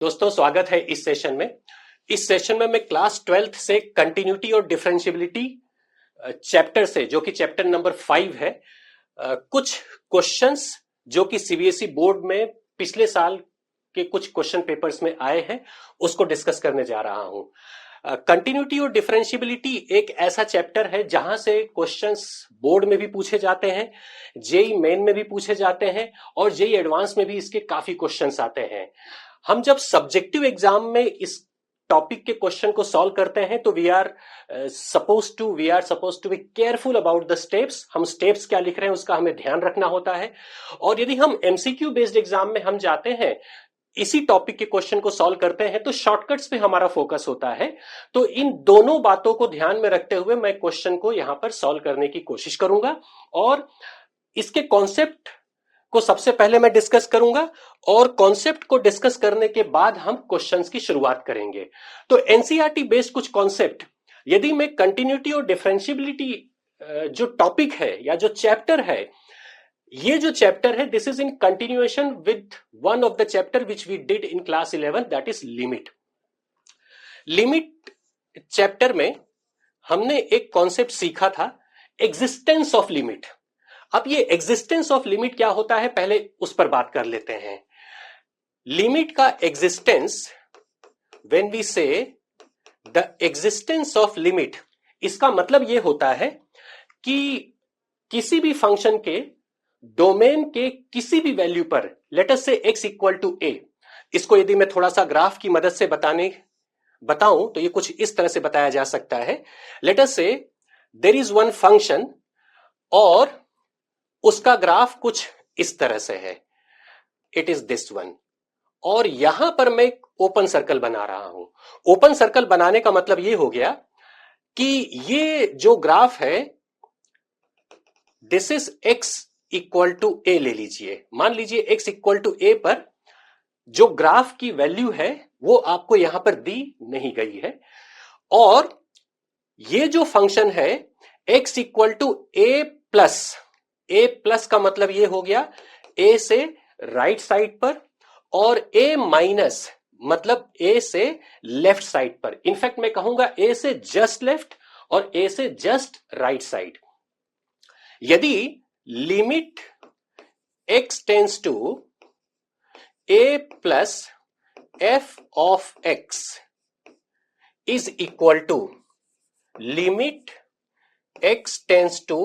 दोस्तों स्वागत है इस सेशन में। इस सेशन में मैं क्लास 12th से कंटिन्यूटी और डिफरेंशियबिलिटी चैप्टर से, जो कि चैप्टर नंबर 5 है, कुछ क्वेश्चंस जो कि सीबीएसई बोर्ड में पिछले साल के कुछ क्वेश्चन पेपर्स में आए हैं उसको डिस्कस करने जा रहा हूं। कंटिन्यूटी और डिफरेंशियबिलिटी एक ऐसा चैप्टर है जहां से क्वेश्चंस बोर्ड में भी पूछे जाते हैं, जेई मेन में भी पूछे जाते हैं और जेई एडवांस में भी इसके काफी क्वेश्चंस आते हैं। हम जब सब्जेक्टिव एग्जाम में इस टॉपिक के क्वेश्चन को सॉल्व करते हैं तो we are suppose to be careful about the steps. हम स्टेप्स क्या लिख रहे हैं उसका हमें ध्यान रखना होता है। और यदि हम एमसीक्यू बेस्ड एग्जाम में हम जाते हैं, इसी टॉपिक के क्वेश्चन को सॉल्व करते हैं, तो शॉर्टकट्स पे हमारा फोकस होता है। तो इन दोनों बातों को ध्यान में रखते हुए मैं क्वेश्चन को यहां पर सॉल्व करने की कोशिश करूंगा और इसके कॉन्सेप्ट को सबसे पहले मैं डिस्कस करूंगा और कॉन्सेप्ट को डिस्कस करने के बाद हम क्वेश्चंस की शुरुआत करेंगे। तो एनसीईआरटी बेस्ड कुछ कॉन्सेप्ट, यदि मैं कंटिन्यूटी और डिफरेंशियबिलिटी जो टॉपिक है या जो चैप्टर है, ये जो चैप्टर है this is in continuation with one of the chapter which we did in class 11, that is limit. Limit chapter में हमने एक कॉन्सेप्ट सीखा था, एग्जिस्टेंस ऑफ लिमिट। अब ये एग्जिस्टेंस ऑफ लिमिट क्या होता है, पहले उस पर बात कर लेते हैं। लिमिट का existence, when we say the existence of limit, इसका मतलब ये होता है कि किसी भी फंक्शन के डोमेन के किसी भी वैल्यू पर, लेट अस से x इक्वल टू a, इसको यदि मैं थोड़ा सा ग्राफ की मदद से बताऊं तो ये कुछ इस तरह से बताया जा सकता है। लेट अस से देयर इज वन फंक्शन और उसका ग्राफ कुछ इस तरह से है, इट इज दिस वन, और यहां पर मैं ओपन सर्कल बना रहा हूं। ओपन सर्कल बनाने का मतलब यह हो गया कि ये जो ग्राफ है this is x equal to a ले लीजिए। मान लीजिए x इक्वल टू a पर जो ग्राफ की वैल्यू है वो आपको यहां पर दी नहीं गई है, और ये जो फंक्शन है x equal to a plus का मतलब ये हो गया a से राइट साइड पर और a माइनस मतलब a से लेफ्ट साइड पर। इनफैक्ट मैं कहूंगा a से जस्ट लेफ्ट और a से जस्ट राइट साइड। यदि limit x tends to a plus f of x is equal to limit x tends to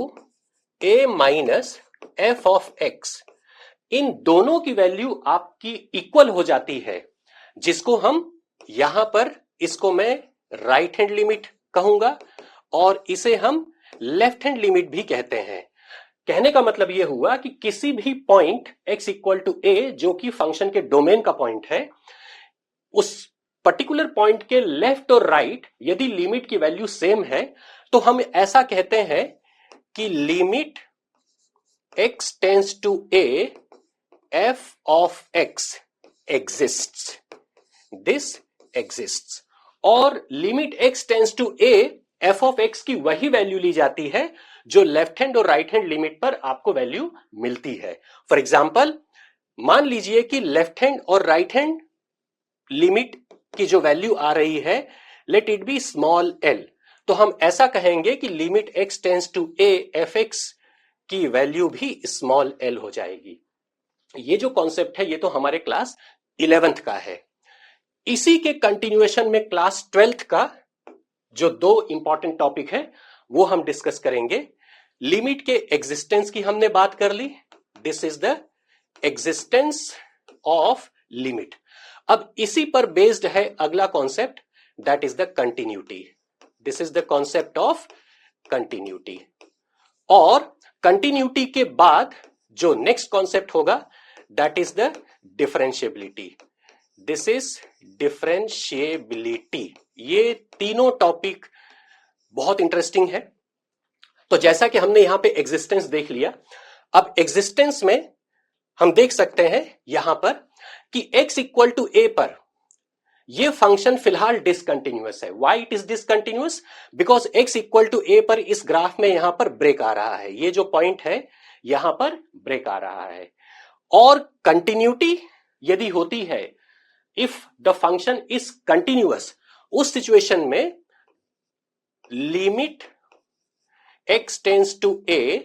a minus f of x, इन दोनों की वैल्यू आपकी इक्वल हो जाती है, जिसको हम यहां पर, इसको मैं राइट हैंड लिमिट कहूंगा और इसे हम लेफ्ट हैंड लिमिट भी कहते हैं। कहने का मतलब यह हुआ कि किसी भी point x equal to a, जो कि फंक्शन के डोमेन का पॉइंट है, उस पर्टिकुलर पॉइंट के लेफ्ट और राइट यदि लिमिट की वैल्यू सेम है तो हम ऐसा कहते हैं कि limit x tends to a f of x exists, this exists। और limit x tends to a f of x की वही वैल्यू ली जाती है जो लेफ्ट हैंड और राइट हैंड लिमिट पर आपको वैल्यू मिलती है। फॉर एग्जाम्पल, मान लीजिए कि लेफ्ट हैंड और राइट हैंड लिमिट की जो वैल्यू आ रही है, let it be small l, तो हम ऐसा कहेंगे कि limit x tends to a f x की वैल्यू भी स्मॉल l हो जाएगी। ये जो कॉन्सेप्ट है ये तो हमारे क्लास 11th का है। इसी के कंटिन्यूएशन में क्लास 12th का जो दो इंपॉर्टेंट टॉपिक है वो हम डिस्कस करेंगे। लिमिट के एग्जिस्टेंस की हमने बात कर ली, this is the existence of limit. अब इसी पर बेस्ड है अगला concept, that is the continuity. This is the concept of continuity. और कंटिन्यूटी के बाद जो नेक्स्ट कॉन्सेप्ट होगा that is the differentiability. This is differentiability. ये तीनों टॉपिक बहुत इंटरेस्टिंग है। तो जैसा कि हमने यहां पे एग्जिस्टेंस देख लिया, अब एग्जिस्टेंस में हम देख सकते हैं यहां पर कि x इक्वल टू a पर ये फंक्शन फिलहाल डिसकंटिन्यूअस है। Why it is discontinuous? Because x equal to a पर इस ग्राफ में यहां पर ब्रेक आ रहा है, ये जो पॉइंट है यहां पर ब्रेक आ रहा है। और कंटिन्यूटी यदि होती है if the function is continuous, उस सिचुएशन में limit x tends to a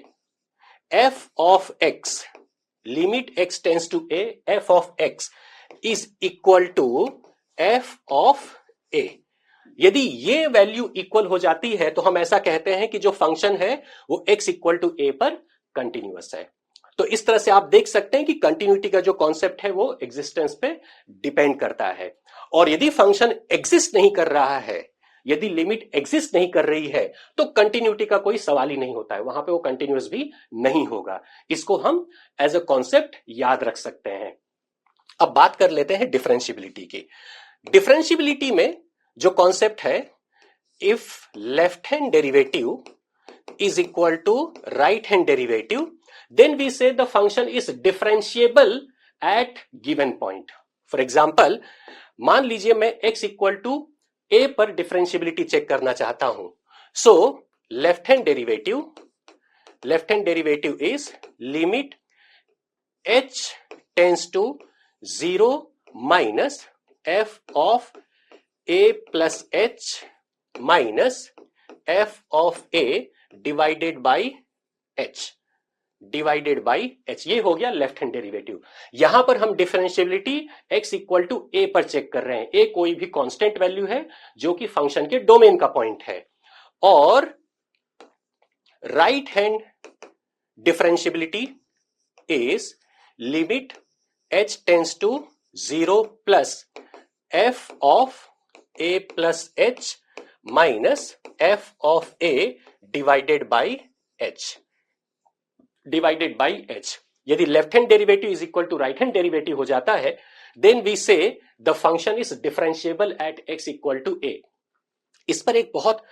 f of x, limit x tends to a f of x is equal to f of a। यदि ये वैल्यू इक्वल हो जाती है तो हम ऐसा कहते हैं कि जो फंक्शन है वो x इक्वल टू a पर कंटिन्यूअस है। तो इस तरह से आप देख सकते हैं कि कंटिन्यूटी का जो कॉन्सेप्ट है वो एग्जिस्टेंस पे डिपेंड करता है। और यदि फंक्शन एग्जिस्ट नहीं कर रहा है, यदि लिमिट एग्जिस्ट नहीं कर रही है, तो कंटिन्यूटी का कोई सवाल ही नहीं होता है, वहां पे वो कंटिन्यूअस भी नहीं होगा। इसको हम एज अ कॉन्सेप्ट याद रख सकते हैं। अब बात कर लेते हैं डिफरेंशियबिलिटी की। डिफरेंशियबिलिटी में जो कॉन्सेप्ट है, if left hand derivative is equal to right hand derivative, then we say the function is differentiable at given point. For example, मान लीजिए मैं x equal to a पर डिफरेंशियबिलिटी चेक करना चाहता हूं। So left hand derivative is limit h tends to 0 minus f of a plus h minus f of a divided by h, ये हो गया लेफ्ट हैंड डेरिवेटिव। यहां पर हम differentiability x equal to a पर चेक कर रहे हैं। a कोई भी कांस्टेंट वैल्यू है जो कि फंक्शन के डोमेन का पॉइंट है। और right hand differentiability is limit h tends to 0 plus f of a plus h minus f of a divided by h। यदि left hand derivative is equal to right hand derivative हो जाता है, then we say the function is differentiable at x equal to a। इस पर एक बहुत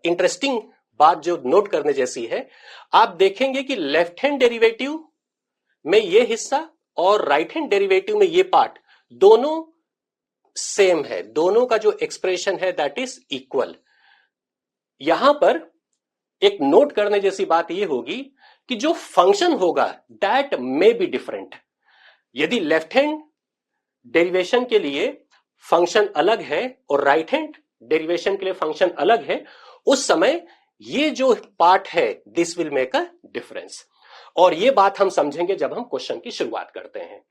interesting बात जो नोट करने जैसी है, आप देखेंगे कि लेफ्ट हैंड डेरिवेटिव में ये हिस्सा और राइट हैंड डेरिवेटिव में ये पार्ट दोनों सेम है, दोनों का जो एक्सप्रेशन है दैट इज इक्वल। यहां पर एक नोट करने जैसी बात यह होगी कि जो फंक्शन होगा दैट मे बी डिफरेंट। यदि लेफ्ट हैंड डेरिवेशन के लिए फंक्शन अलग है और राइट हैंड डेरिवेशन के लिए फंक्शन अलग है, उस समय ये जो पार्ट है this will make a difference. और ये बात हम समझेंगे जब हम क्वेश्चन की शुरुआत करते हैं।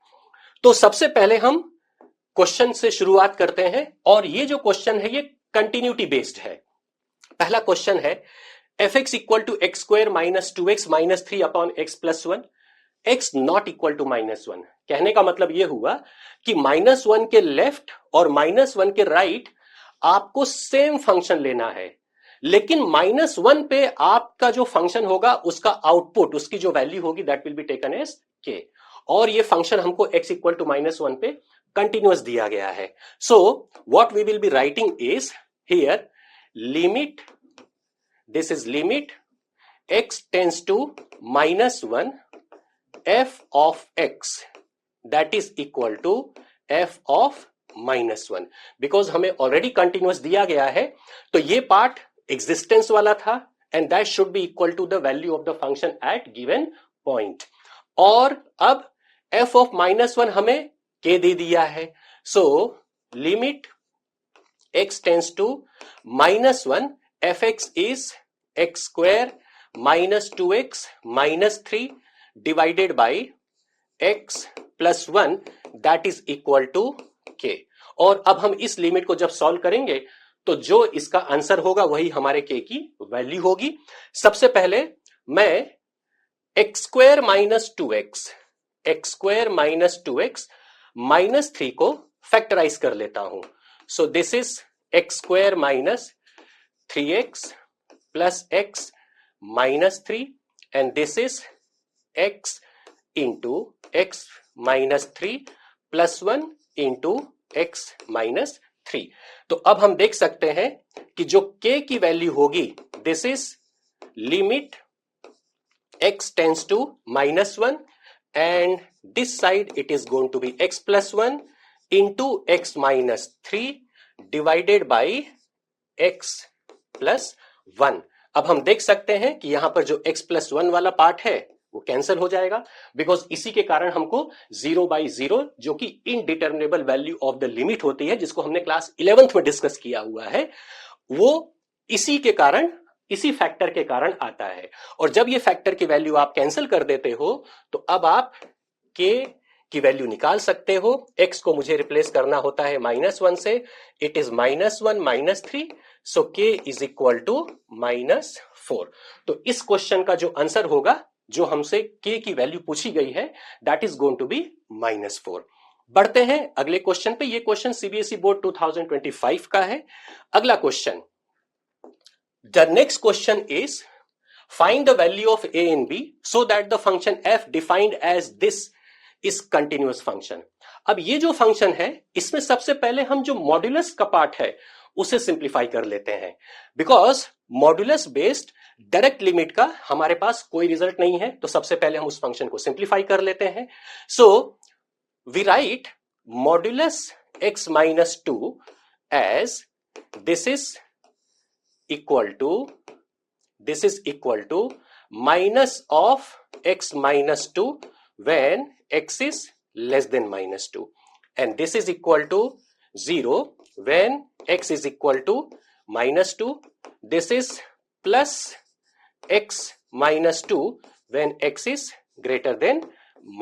तो सबसे पहले हम क्वेश्चन से शुरुआत करते हैं, और ये जो क्वेश्चन है ये कंटिन्यूटी बेस्ड है। पहला क्वेश्चन है fx equal to x square minus 2x minus 3 upon x plus 1, x not equal to -1। कहने का मतलब यह हुआ कि -1 के लेफ्ट और -1 के राइट आपको सेम फंक्शन लेना है, लेकिन -1 पे आपका जो फंक्शन होगा उसका आउटपुट, उसकी जो वैल्यू होगी that will be taken as k। और ये फंक्शन हमको x इक्वल टू -1 पे कंटिन्यूअस दिया गया है। So what we will be writing is here limit, this is limit x tends to -1 f of x that is equal to f of -1। Because हमें already continuous दिया गया है तो ये पार्ट एग्जिस्टेंस वाला था and that should be equal to the value of the function at given point. और अब f of -1 हमें k दे दिया है। So limit x tends to -1 fx is x square minus 2x minus 3 divided by x plus 1 that is equal to k। और अब हम इस limit को जब सॉल्व करेंगे तो जो इसका आंसर होगा वही हमारे k की वैल्यू होगी। सबसे पहले मैं x square minus 2x minus 3 को फैक्टराइज कर लेता हूं। सो this is x square minus 3x plus x minus 3 and this is x into x minus 3 plus 1 into x minus 3। तो अब हम देख सकते हैं कि जो k की वैल्यू होगी this is limit x tends to -1 and this side it is going to be x plus 1 into x minus 3 divided by x plus 1। अब हम देख सकते हैं कि यहां पर जो x plus 1 वाला पार्ट है वो कैंसिल हो जाएगा, बिकॉज इसी के कारण हमको 0/0 जो कि indeterminable value of the limit होती है, जिसको हमने क्लास 11th में डिस्कस किया हुआ है, वो इसी के कारण, इसी फैक्टर के कारण आता है। और जब ये फैक्टर की वैल्यू आप कैंसिल कर देते हो तो अब आप k की वैल्यू निकाल सकते हो। x को मुझे रिप्लेस करना होता है -1 से, it is -1 -3, so k is equal to -4। तो इस क्वेश्चन का जो आंसर होगा, जो हमसे k की वैल्यू पूछी गई है, that is going to be -4। बढ़ते हैं अगले क्वेश्चन पे। ये क्वेश्चन सीबीएसई बोर्ड 2025 का है। अगला question, the next question is find the value of a and b so that the function f defined as this is continuous function। अब ये जो फंक्शन है, इसमें सबसे पहले हम जो मॉड्यूलस का पार्ट है उसे सिंप्लीफाई कर लेते हैं, because modulus based direct limit का हमारे पास कोई रिजल्ट नहीं है। तो सबसे पहले हम उस फंक्शन को सिंप्लीफाई कर लेते हैं। So we write modulus x -2 as this is equal to minus of x -2 when x is less than -2, and this is equal to 0 when x is equal to -2. This is plus x -2 when x is greater than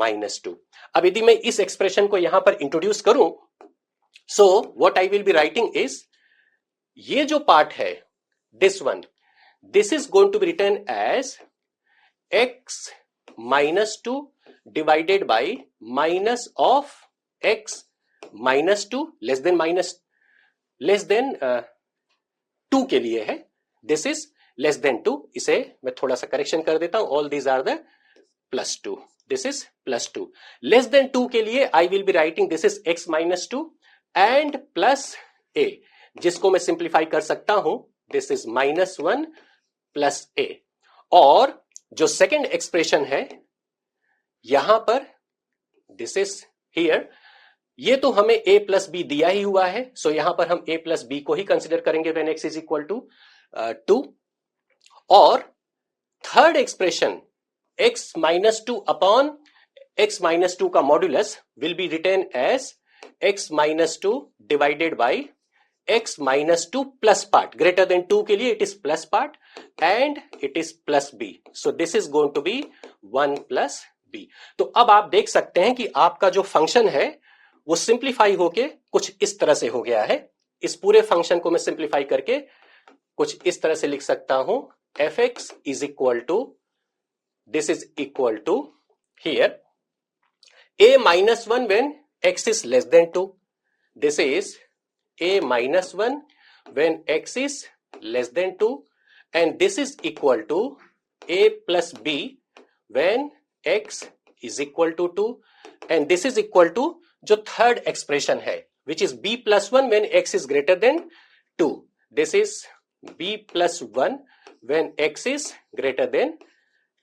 -2. अब यदि मैं इस expression को यहां पर introduce करूं, so what I will be writing is, ये जो पार्ट है, this one, this is going to be written as x -2 divided by minus of x -2 less than 2 के लिए है। this is less than 2, इसे मैं थोड़ा सा करेक्शन कर देता हूं, all these are the +2, this is +2। less than 2 के लिए I will be writing this is x -2 and plus a, जिसको मैं सिंप्लीफाई कर सकता हूं, this is -1 plus a। और जो सेकेंड एक्सप्रेशन है यहां पर, दिस इज हियर, ये तो हमें a प्लस b दिया ही हुआ है, सो यहां पर हम a प्लस b को ही कंसिडर करेंगे when x is equal to 2। और third expression x -2 upon x -2 का modulus will be written as x -2 divided by x -2 plus part, greater than 2 के लिए it is plus part and it is plus b, so this is going to be 1 plus b। तो अब आप देख सकते हैं कि आपका जो फंक्शन है वो सिंप्लीफाई होके कुछ इस तरह से हो गया है। इस पूरे फंक्शन को मैं सिंप्लीफाई करके कुछ इस तरह से लिख सकता हूं, fx is equal to, this is equal to here a -1 when x is less than 2, this is a -1 when x is less than 2, and this is equal to a plus b when x is equal to 2, and this is equal to जो third expression है which is b plus 1 when x is greater than 2, this is b plus 1 when x is greater than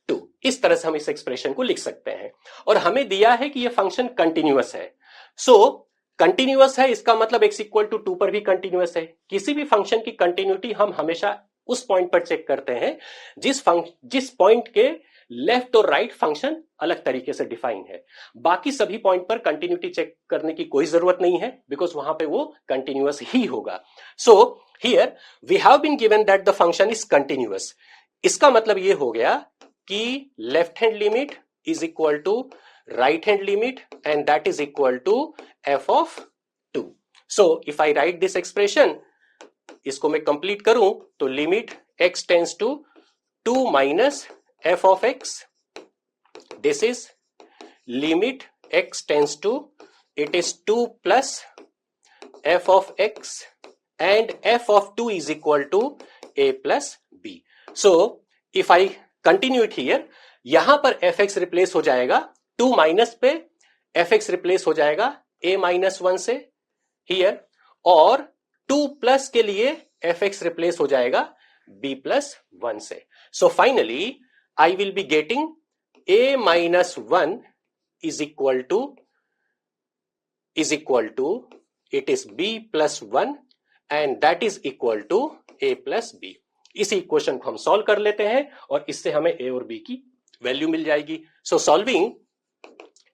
2। इस तरह से हम इस expression को लिख सकते हैं। और हमें दिया है कि ये फंक्शन कंटिन्यूअस है, सो कंटिन्यूअस है इसका मतलब x इक्वल टू 2 पर भी कंटिन्यूअस है। किसी भी फंक्शन की कंटिन्यूटी हम हमेशा उस पॉइंट पर चेक करते हैं जिस पॉइंट के लेफ्ट और राइट फंक्शन अलग तरीके से डिफाइन है। बाकी सभी पॉइंट पर कंटिन्यूटी चेक करने की कोई जरूरत नहीं है, बिकॉज वहां पे वो कंटिन्यूअस ही होगा। So here we have been given that the function is continuous. इसका मतलब ये हो गया कि left hand limit is equal to right hand limit and that is equal to f of 2। So if I write this expression, इसको मैं complete करूं तो limit x tends to 2 minus f of x, this is limit x tends to, it is 2 plus f of x and f of 2 is equal to a plus b। So if I continue it here, यहां पर fx replace हो जाएगा 2 minus पे, fx replace हो जाएगा a minus 1 से here, और 2 plus के लिए fx रिप्लेस हो जाएगा b प्लस 1 से। So finally I will be getting a minus 1 is equal to it is b plus 1 and that is equal to a plus b। इसी equation को हम सॉल्व कर लेते हैं और इससे हमें a और b की वैल्यू मिल जाएगी। So solving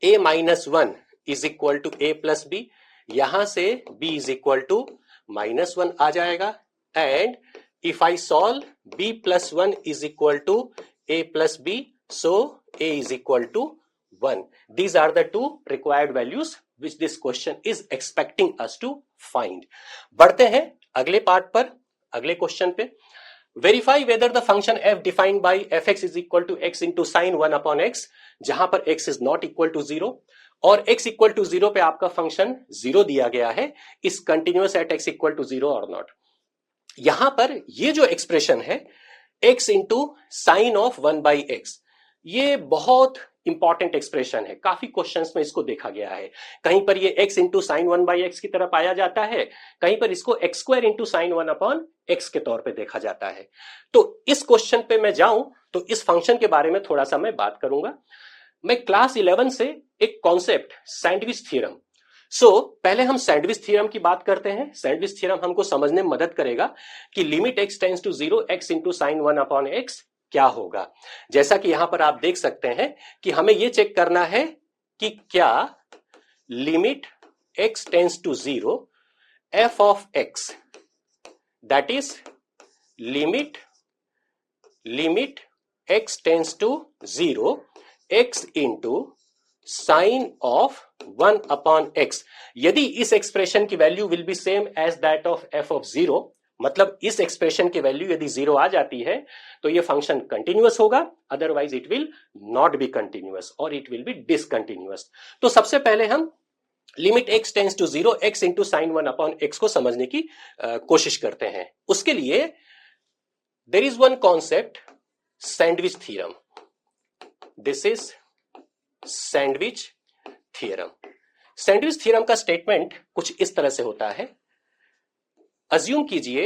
a minus one is equal to a plus b, यहां से b is equal to minus one आ जाएगा। And if I solve b plus one is equal to a plus b, so a is equal to 1. These are the two required values which this question is expecting us to find. बढ़ते हैं अगले part पर, अगले question पे। Verify whether the function f defined by fx is equal to x into sin 1 upon x, जहां पर x is not equal to 0 और x equal to 0 पे आपका फंक्शन 0 दिया गया है, is continuous at x equal to 0 or not. यहां पर ये जो एक्सप्रेशन है x into sin of 1 by x, ये बहुत इंपॉर्टेंट एक्सप्रेशन है। काफी क्वेश्चंस में इसको देखा गया है। कहीं पर ये x into sine 1 by x की तरह पाया जाता है, कहीं पर इसको x square into sine 1 upon x के तौर पे देखा जाता है। तो इस क्वेश्चन पे मैं जाऊं तो इस फंक्शन के बारे में थोड़ा सा मैं बात करूंगा। मैं क्लास 11 से एक कॉन्सेप्ट सैंडविच थ्योरम, पहले हम सैंडविच थ्योरम की बात करते हैं। सैंडविच थ्योरम हमको समझने में मदद करेगा कि limit x tends to 0 x into sine 1 upon x क्या होगा। जैसा कि यहां पर आप देख सकते हैं कि हमें यह चेक करना है कि क्या limit x tends to 0 f of x, that is limit x tends to 0 x into sine of 1 upon x, यदि इस एक्सप्रेशन की value will be same as that of f of 0, मतलब इस एक्सप्रेशन की वैल्यू यदि 0 आ जाती है तो ये फंक्शन कंटिन्यूअस होगा, otherwise it will not be continuous और इट विल बी डिसकंटिन्यूअस। तो सबसे पहले हम limit x tends to 0 x into sine 1 upon x को समझने की कोशिश करते हैं। उसके लिए there is one concept sandwich theorem. This is sandwich theorem. Sandwich theorem का स्टेटमेंट कुछ इस तरह से होता है। अज्यूम कीजिए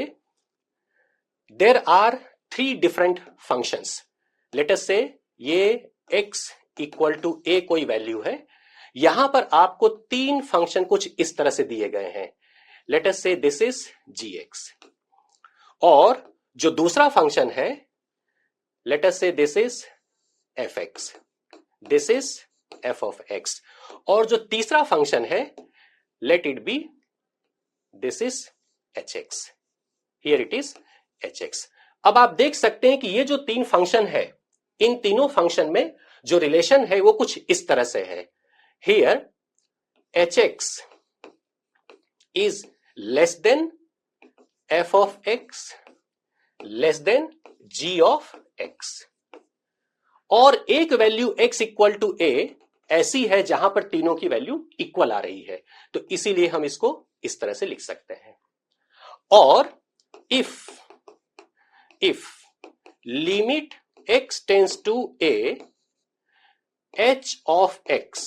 there are 3 different functions. Let अस से ये x इक्वल टू a कोई वैल्यू है, यहां पर आपको 3 फंक्शन कुछ इस तरह से दिए गए हैं। लेट अस से दिस इज gx, और जो दूसरा फंक्शन है लेट अस से this is fx, this is f of x, और जो तीसरा फंक्शन है let it B this is hx, here it is hx। अब आप देख सकते हैं कि ये जो 3 फंक्शन है, इन तीनों फंक्शन में जो रिलेशन है वो कुछ इस तरह से है। Here hx is less than f of x less than g of x, और एक value x equal to a ऐसी है जहां पर तीनों की वैल्यू इक्वल आ रही है, तो इसीलिए हम इसको इस तरह से लिख सकते हैं। और if limit x tends to a h of x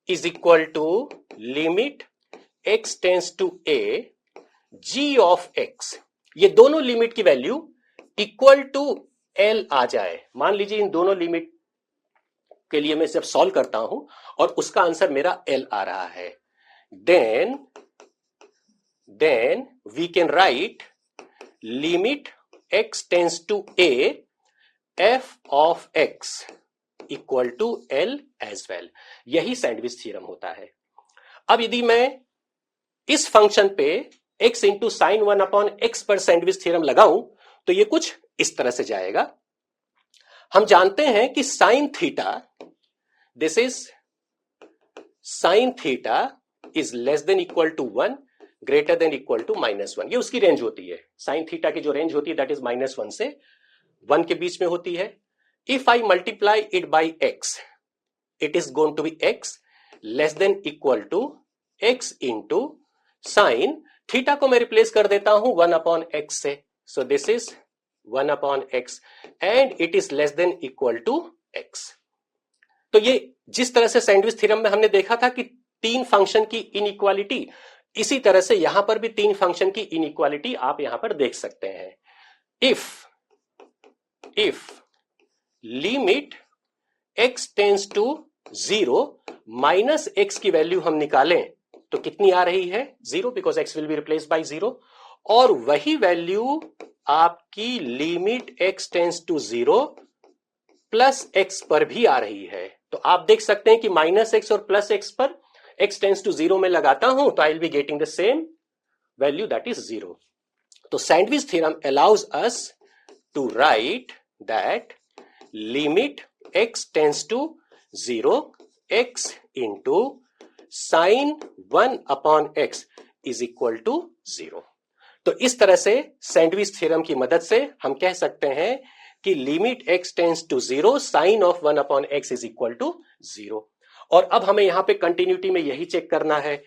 is equal to limit x tends to a g of x, ये दोनों लिमिट की वैल्यू इक्वल टू l आ जाए। मान लीजिए इन दोनों लिमिट के लिए मैं जब सॉल्व करता हूं और उसका आंसर मेरा l आ रहा है, then we can write limit x tends to a f of x equal to l as well। यही सैंडविच थ्योरम होता है। अब यदि मैं इस फंक्शन पे x into sine 1 upon x पर सैंडविच थ्योरम लगाऊं तो ये कुछ इस तरह से जाएगा। हम जानते हैं कि sine theta, this is sine theta is less than equal to 1 greater than equal to -1, ये उसकी रेंज होती है। साइन थीटा की जो रेंज होती है दैट इज -1 से 1 के बीच में होती है। If I multiply it by x, it is going to be x less than equal to x into sine theta को मैं रिप्लेस कर देता हूं 1 अपॉन x से, so this is 1 upon x and it is less than equal to x। तो ये जिस तरह से सैंडविच थ्योरम में हमने देखा था कि 3 फंक्शन की इनइक्वालिटी, इसी तरह से यहां पर भी 3 फंक्शन की इनइक्वालिटी आप यहां पर देख सकते हैं। If limit x tends to 0 minus x की वैल्यू हम निकालें तो कितनी आ रही है 0, because x will be replace by 0, और वही वैल्यू आपकी limit x tends to 0 plus x पर भी आ रही है। तो आप देख सकते हैं कि माइनस एक्स और प्लस एक्स पर x टेंस टू 0 में लगाता हूं तो I will be getting the same value, that is 0। तो sandwich theorem allows us to write that limit x tends to 0 x into sine 1 upon x is equal to 0। तो इस तरह से sandwich theorem की मदद से हम कह सकते हैं कि limit x tends to 0 sine of 1 upon x is equal to 0। और अब हमें यहां पे कंटिन्यूटी में यही चेक करना है।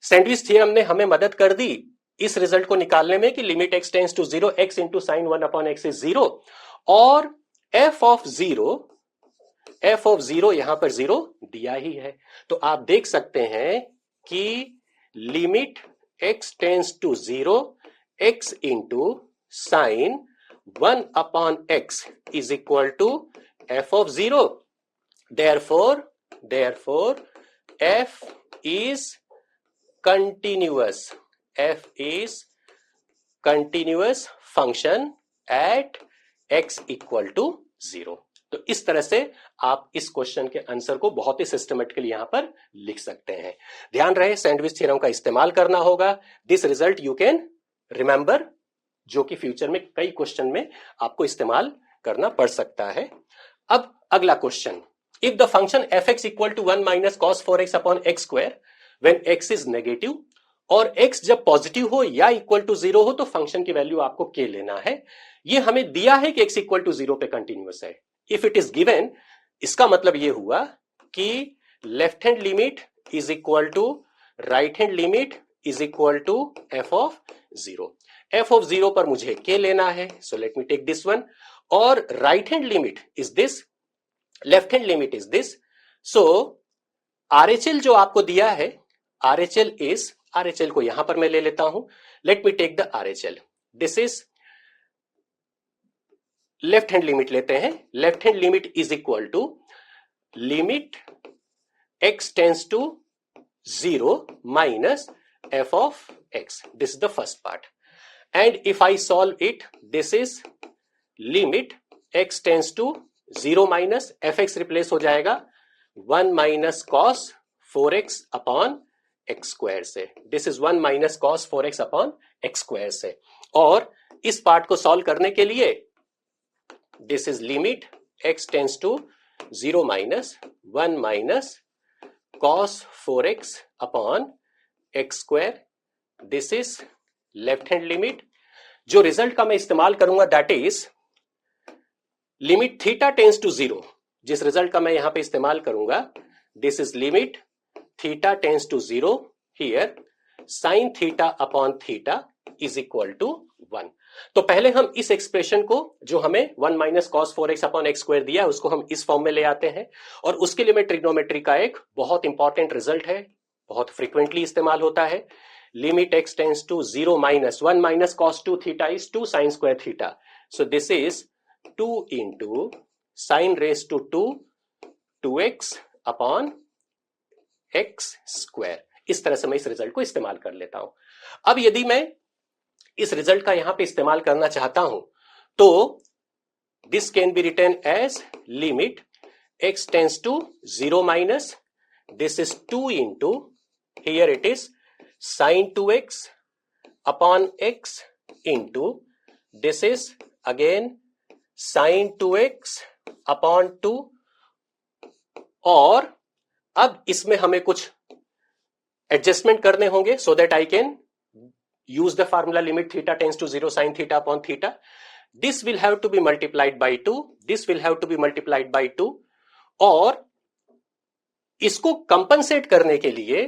सैंडविच थ्योरम ने हमें मदद कर दी इस रिजल्ट को निकालने में कि limit x tends to 0 x into sine 1 upon x is 0, और f ऑफ 0 यहां पर 0 दिया ही है। तो आप देख सकते हैं कि limit x tends to 0 x into sine 1 upon x is equal to f of 0. Therefore, f is continuous. F is continuous function at x equal to 0. तो इस तरह से आप इस क्वेश्चन के आंसर को बहुत ही सिस्टमेटिकली यहां पर लिख सकते हैं। ध्यान रहे सैंडविच थ्योरम का इस्तेमाल करना होगा। This result you can remember, जो कि फ्यूचर में कई क्वेश्चन में आपको इस्तेमाल करना पड़ सकता है। अब अगला question, if the function f x equal to 1 minus cos 4x upon x square when x is negative, और x जब पॉजिटिव हो या इक्वल टू 0 हो तो फंक्शन की वैल्यू आपको k लेना है। ये हमें दिया है कि x इक्वल टू 0 पे कंटिन्यूअस है। इफ इट इज गिवन, इसका मतलब ये हुआ कि left hand limit is equal to right hand limit is equal to f of 0। f of 0 पर मुझे k लेना है, so let me take this one, और right hand limit is this, left hand limit is this. So RHL जो आपको दिया है, RHL को यहां पर मैं ले लेता हूं। Let me take the RHL, this is left hand limit लेते हैं। Left hand limit is equal to limit x tends to 0 minus f of x, this is the first part, and if I solve it, this is limit x tends to 0 minus fx replace हो जाएगा 1 minus cos 4x upon x square से। this is 1 minus cos 4x upon x square से। और इस part को solve करने के लिए this is limit x tends to 0 minus 1 minus cos 4x upon x square, this is left hand limit। जो result का मैं इस्तेमाल करूंगा that is limit theta tends to 0। जिस रिजल्ट का मैं यहां पे इस्तेमाल करूंगा, this is limit theta tends to 0 here sine theta upon theta is equal to 1। तो पहले हम इस एक्सप्रेशन को जो हमें 1 minus cos 4x upon x square दिया है उसको हम इस फॉर्म में ले आते हैं, और उसके लिए मैं ट्रिग्नोमेट्री का एक बहुत इंपॉर्टेंट रिजल्ट है, बहुत फ्रीक्वेंटली इस्तेमाल होता है। Limit x tends to 0 minus 1 minus cos 2 theta is 2 sine square theta, so this is 2 into sine raise to 2x upon x square. इस तरह से मैं इस रिजल्ट को इस्तेमाल कर लेता हूं। अब यदि मैं इस रिजल्ट का यहां पे इस्तेमाल करना चाहता हूं तो this can be written as limit x tends to 0 minus, this is 2 into, here it is sin 2x upon x into, this is again sin 2x upon 2, और अब इसमें हमें कुछ एडजस्टमेंट करने होंगे so that I can use the formula limit theta tends to 0 sin theta upon theta. This will have to be multiplied by 2, this will have to be multiplied by 2, और इसको compensate करने के लिए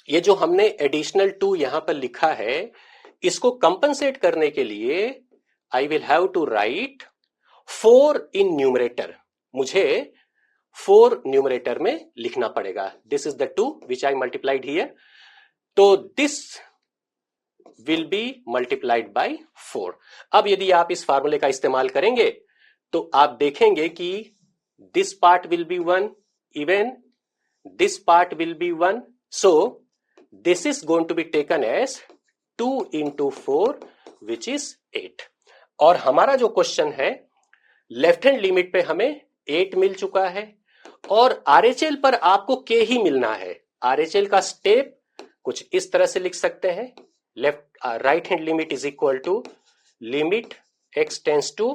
ये जो हमने एडिशनल 2 यहां पर लिखा है, इसको कंपनसेट करने के लिए I will have to write 4 in numerator. मुझे 4 न्यूमरेटर में लिखना पड़ेगा। This is the 2 which I multiplied here, तो this will be multiplied by 4। अब यदि आप इस फार्मूले का इस्तेमाल करेंगे तो आप देखेंगे कि this part will be 1, even this part will be 1, so this is going to be taken as 2 into 4 which is 8। और हमारा जो क्वेश्चन है लेफ्ट हैंड लिमिट पे हमें 8 मिल चुका है और आरएचएल पर आपको के ही मिलना है। आरएचएल का स्टेप कुछ इस तरह से लिख सकते हैं, left right hand limit is equal to limit x tends to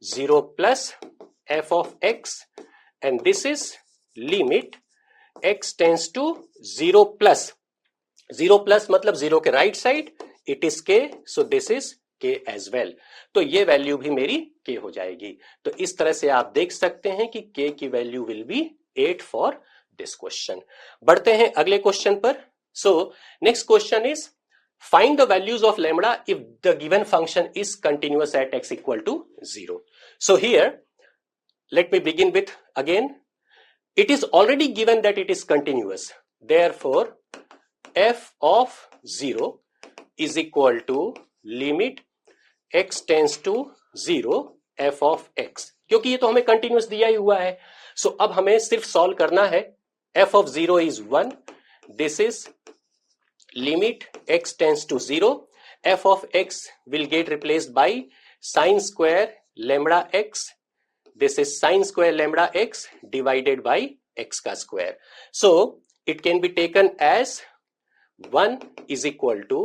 0 plus f of x and this is limit x tends to 0 plus मतलब 0 के right side it is k, so this is k as well. तो ये value भी मेरी k हो जाएगी। तो इस तरह से आप देख सकते हैं कि k की value will be 8 for this question. बढ़ते हैं अगले क्वेश्चन पर। So next question is find the values of lambda if the given function is continuous at x equal to 0। So here let me begin with again, it is already given that it is continuous, therefore f of 0 is equal to limit x tends to 0 f of x, क्योंकि ये तो हमें continuous दिया ही हुआ है। सो अब हमें सिर्फ सॉल्व करना है। f of 0 is 1, this is limit x tends to 0, f of x will get replaced by sin square lambda x, this is sin square lambda x divided by x का square. So it can be taken as 1 is equal to,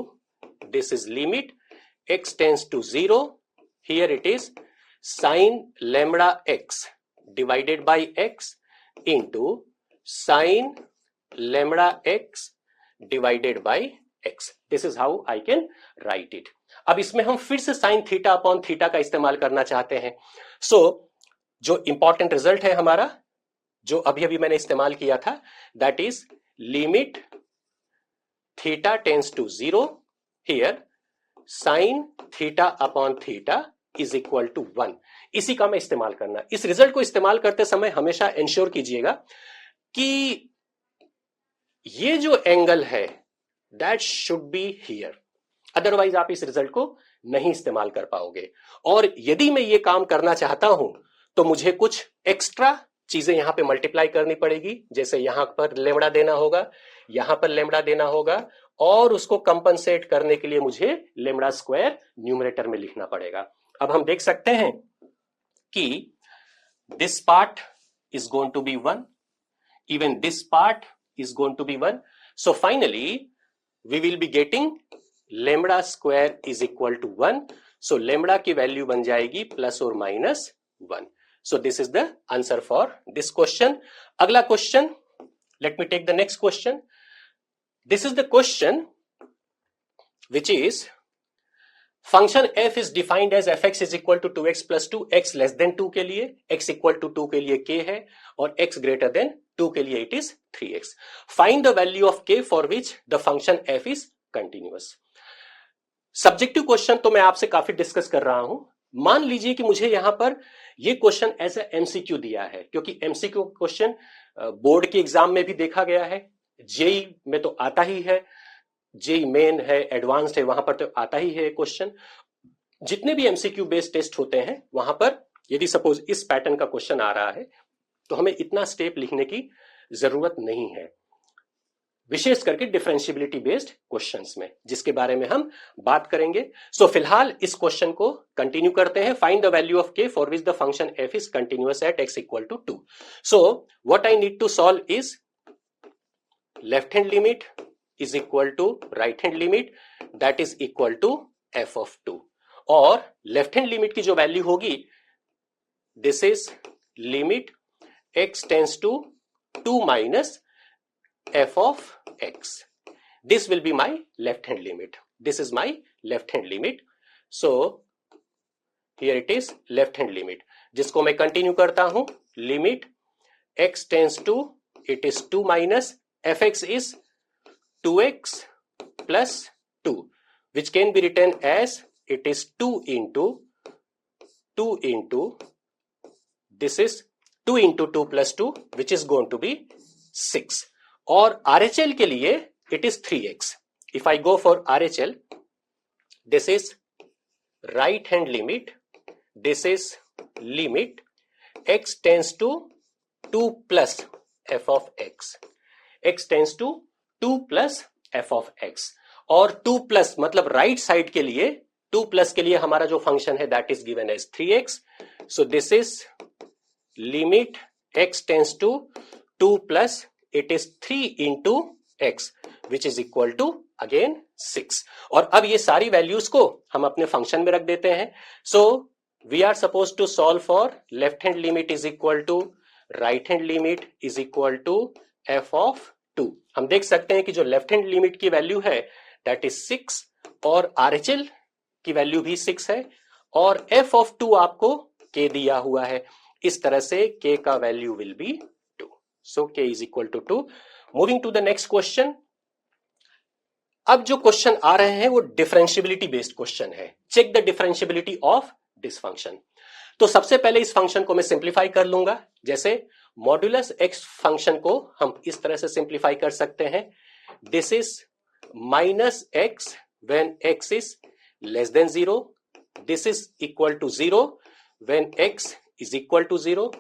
this is limit x tends to 0, here it is sin lambda x divided by x into sin lambda x divided by x. This is how I can write it. अब इसमें हम फिर से sin theta upon theta का इस्तेमाल करना चाहते हैं। So जो इंपॉर्टेंट रिजल्ट है हमारा, जो अभी अभी मैंने इस्तेमाल किया था, that is limit theta tends to 0, here sine theta upon theta is equal to 1। इसी का मैं इस्तेमाल करना। इस रिजल्ट को इस्तेमाल करते समय हमेशा इंश्योर कीजिएगा कि ये जो एंगल है that should be here, otherwise आप इस रिजल्ट को नहीं इस्तेमाल कर पाओगे। और यदि मैं ये काम करना चाहता हूं तो मुझे कुछ एक्स्ट्रा चीजें यहां पे मल्टीप्लाई करनी पड़ेगी, जैसे यहां पर लेमड़ा देना होगा, यहां पर लेमड़ा देना होगा, और उसको कंपनसेट करने के लिए मुझे लेमड़ा स्क्वायर न्यूमरेटर में लिखना पड़ेगा। अब हम देख सकते हैं कि this part is going to be 1, even this part is going to be 1, so finally we will be getting lambda square is equal to 1, so lambda की वैल्यू बन जाएगी प्लस और minus 1. So this is the answer for this question. अगला question, let me take the next question. This is the question which is function f is defined as fx is equal to 2x plus 2, x less than 2 के लिए, x equal to 2 के लिए k है और x greater than 2 के लिए it is 3x. Find the value of k for which the function f is continuous. Subjective question तो मैं आपसे काफी डिस्कस कर रहा हूं। मान लीजिए कि मुझे यहां पर ये क्वेश्चन एज ए एमसीक्यू दिया है, क्योंकि एमसीक्यू क्वेश्चन बोर्ड के एग्जाम में भी देखा गया है, जेई में तो आता ही है, जेई मेन है, एडवांस्ड है, वहां पर तो आता ही है क्वेश्चन। जितने भी एमसीक्यू बेस्ड टेस्ट होते हैं वहां पर यदि सपोज इस पैटर्न का क्वेश्चन आ रहा है तो हमें इतना स्टेप लिखने की जरूरत नहीं है, विशेष करके डिफरेंशियबिलिटी बेस्ड क्वेश्चंस में, जिसके बारे में हम बात करेंगे। सो फिलहाल इस क्वेश्चन को कंटिन्यू करते हैं। Find the value of k for which the function f is continuous at x equal to 2। So what I need to solve is left hand limit is equal to right hand limit, that is equal to f of 2, और left hand limit की जो value होगी this is limit x tends to 2 minus f of x. This will be my left hand limit. This is my left hand limit. So here it is left hand limit, जिसको मैं continue करता हूं। Limit x tends to, it is 2 minus fx is 2x plus 2, which can be written as it is 2 into this is 2 into 2 plus 2, which is going to be 6. और RHL के लिए it is 3x. If I go for RHL, this is right hand limit, this is limit x tends to 2 plus f of x, x tends to 2 plus f of x, और 2 plus मतलब right side के लिए 2 plus के लिए हमारा जो function है that is given as 3x. So this is limit x tends to 2 plus it is 3 into x which is equal to again 6. और अब ये सारी वैल्यूज को हम अपने फंक्शन में रख देते हैं. So we are suppose to solve for left hand limit is equal to right hand limit is equal to f of 2. हम देख सकते हैं कि जो लेफ्ट हैंड लिमिट की वैल्यू है दैट इज 6 और RHL की वैल्यू भी 6 है और f ऑफ 2 आपको k दिया हुआ है. इस तरह से k का value will be 2. So k is equal to 2. Moving to the next question. अब जो क्वेश्चन आ रहे हैं वो डिफरेंशियबिलिटी बेस्ड क्वेश्चन है. Check the differentiability of this function. तो सबसे पहले इस फंक्शन को मैं सिंप्लीफाई कर लूंगा. जैसे मॉड्यूलस x फंक्शन को हम इस तरह से सिंप्लीफाई कर सकते हैं. This is minus x when x is less than 0. This is equal to 0 when x is equal to 0.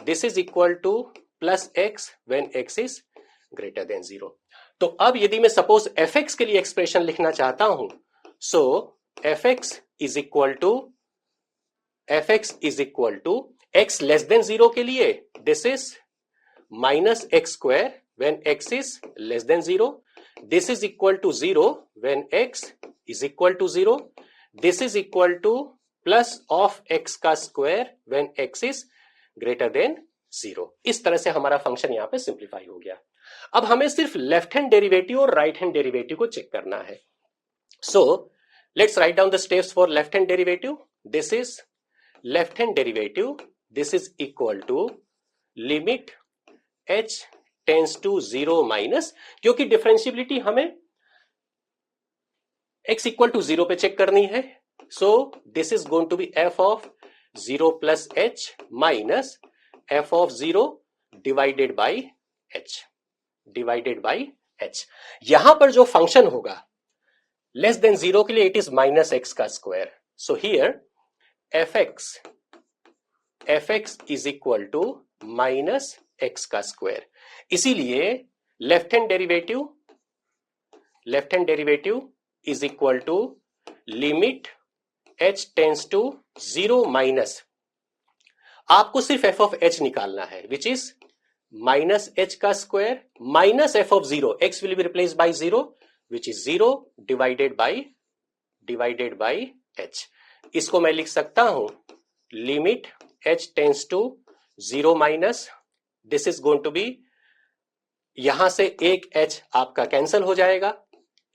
This is equal to plus x when x is greater than 0. तो अब यदि मैं सपोज fx के लिए expression लिखना चाहता हूं, so fx is equal to x less than 0 के लिए this is minus x square when x is less than 0. This is equal to 0 when x is equal to 0. This is equal to plus of x का square when x is greater than 0. इस तरह से हमारा function यहां पे simplify हो गया. अब हमें सिर्फ लेफ्ट हैंड डेरिवेटिव और राइट हैंड डेरिवेटिव को चेक करना है. So let's write down the steps for left hand derivative. This is left hand derivative. This is equal to limit h tends to 0 minus, क्योंकि differentiability हमें x equal to 0 पे check करनी है. So this is going to be f of 0 plus h minus f of 0 divided by h. यहां पर जो function होगा less than 0 के लिए इट इज माइनस x का square. So here fx is equal to minus x का square. इसीलिए left hand derivative is equal to limit h tends to 0 minus, आपको सिर्फ f ऑफ h निकालना है विच इज माइनस h का square minus f of 0. x will be replace by 0 which is 0 divided by h. इसको मैं लिख सकता हूं limit h tends to 0 minus. This is going to be, यहां से एक h आपका कैंसिल हो जाएगा,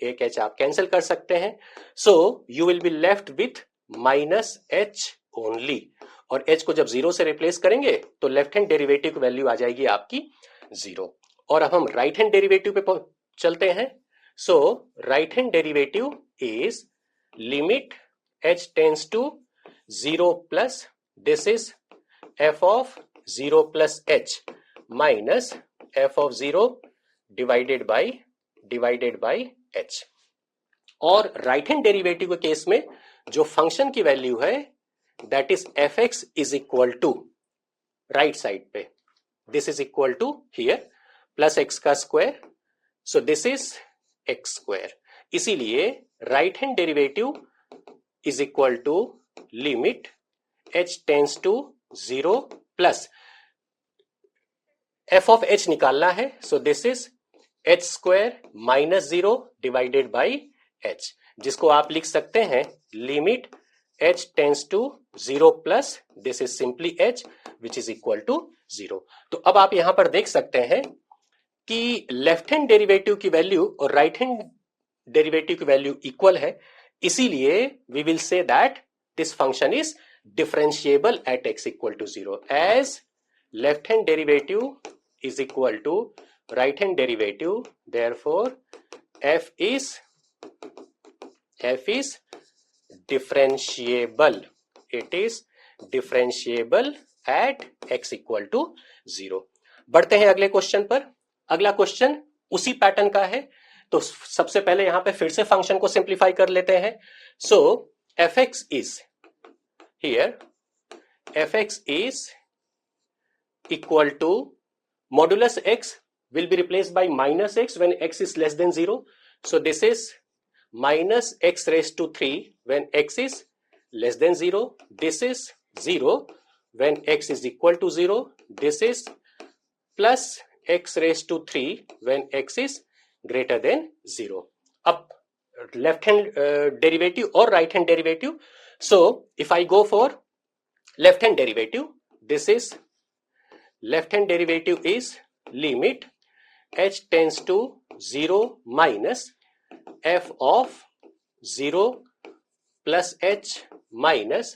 एक h आप कैंसिल कर सकते हैं. So you will be left with minus h only. और h को जब 0 से रिप्लेस करेंगे तो लेफ्ट हैंड डेरिवेटिव की वैल्यू आ जाएगी आपकी 0. और अब हम राइट हैंड डेरिवेटिव पे चलते हैं. So right hand derivative is limit h tends to 0 plus this is f of 0 plus h minus f of 0 divided by h. और राइट हैंड डेरिवेटिव के केस में जो फंक्शन की वैल्यू है that is fx is equal to right side पे this is equal to here plus x का square. So this is x square. इसीलिए right hand derivative is equal to limit h tends to 0 plus f of h निकालना है. So this is h square minus 0 divided by h, जिसको आप लिख सकते हैं limit h tends to 0 plus this is simply h which is equal to 0. तो अब आप यहां पर देख सकते हैं कि लेफ्ट हैंड डेरिवेटिव की वैल्यू और राइट हैंड डेरिवेटिव की वैल्यू इक्वल है. इसीलिए we will say that this function is differentiable at x equal to 0 as left hand derivative is equal to right hand derivative. Therefore f is differentiable. It is differentiable at x equal to 0. बढ़ते हैं अगले question पर. अगला question उसी pattern का है. तो सबसे पहले यहां पे फिर से फंक्शन को सिंप्लीफाई कर लेते हैं. सो fx is here, fx is equal to modulus x will be replaced by minus x when x is less than 0. So this is minus x raised to 3 when x is less than 0. This is 0 when x is equal to 0. This is plus x raised to 3 when x is greater than 0. अब left hand derivative और right hand derivative. So if I go for left hand derivative, this is left hand derivative is limit h tends to 0 minus f of 0 plus h minus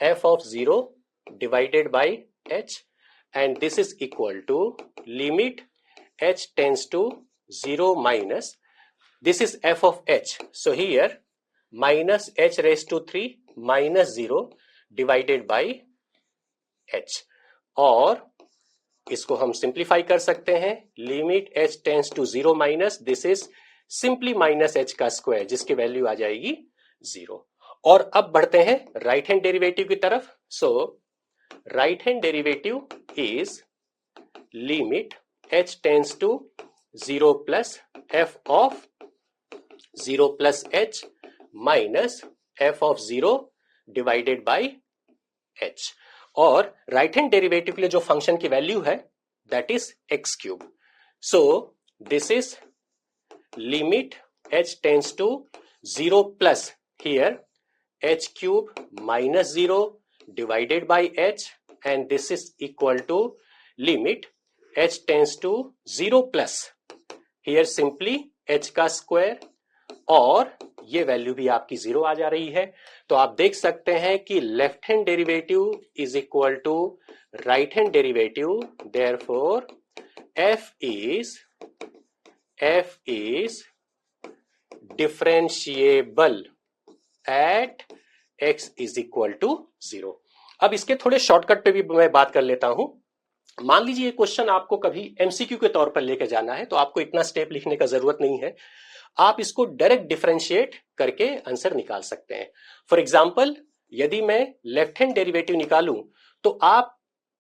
f of 0 divided by h, and this is equal to limit h tends to 0 minus, this is f of h, so here minus h raised to 3 minus 0 divided by h, और इसको हम simplify कर सकते हैं. Limit h tends to 0 minus, this is simply minus h का square जिसकी value आ जाएगी 0. और अब बढ़ते हैं राइट हैंड डेरिवेटिव की तरफ. So right hand derivative is limit h tends to 0 plus f of 0 plus h minus f of 0 divided by h. और राइट हैंड डेरिवेटिव के लिए जो फंक्शन की वैल्यू है that is x cube. So this is limit h tends to 0 plus here h cube minus 0 divided by h, and this is equal to limit h tends to 0 plus here simply h का square, और ये value भी आपकी 0 आ जा रही है. तो आप देख सकते हैं कि left hand derivative is equal to right hand derivative, therefore f is differentiable at x is equal to 0. अब इसके थोड़े शॉर्टकट पे भी मैं बात कर लेता हूं. मान लीजिए ये क्वेश्चन आपको कभी एमसीक्यू के तौर पर लेके जाना है, तो आपको इतना स्टेप लिखने का जरूरत नहीं है. आप इसको डायरेक्ट डिफरेंशिएट करके आंसर निकाल सकते हैं. फॉर एग्जाम्पल, यदि मैं लेफ्ट हैंड डेरिवेटिव निकालूं तो आप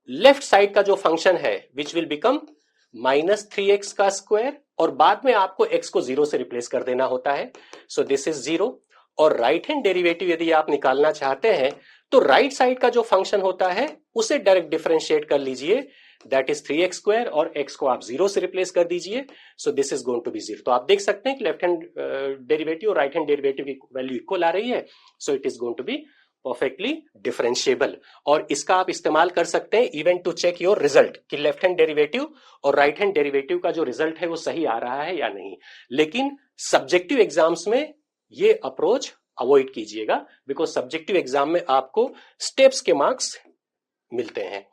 लेफ्ट साइड का जो फंक्शन है which will become minus 3x का स्क्वायर, और बाद में आपको x को 0 से रिप्लेस कर देना होता है. So this is 0. और राइट हैंड डेरिवेटिव यदि आप निकालना चाहते हैं तो राइट साइड का जो फंक्शन होता है उसे डायरेक्ट डिफरेंशिएट कर लीजिए, दैट इज 3x स्क्वायर, और x को आप 0 से रिप्लेस कर दीजिए. So this is going to be 0. तो आप देख सकते हैं कि लेफ्ट हैंड डेरिवेटिव और राइट हैंड डेरिवेटिव की वैल्यू इक्वल आ रही है. So it is going to be perfectly differentiable, और इसका आप इस्तेमाल कर सकते हैं even to check your result कि लेफ्ट हैंड डेरिवेटिव और राइट हैंड डेरिवेटिव का जो रिजल्ट है वो सही आ रहा है या नहीं. लेकिन सब्जेक्टिव एग्जाम्स में ये अप्रोच अवॉइड कीजिएगा, बिकॉज सब्जेक्टिव एग्जाम में आपको स्टेप्स के मार्क्स मिलते हैं.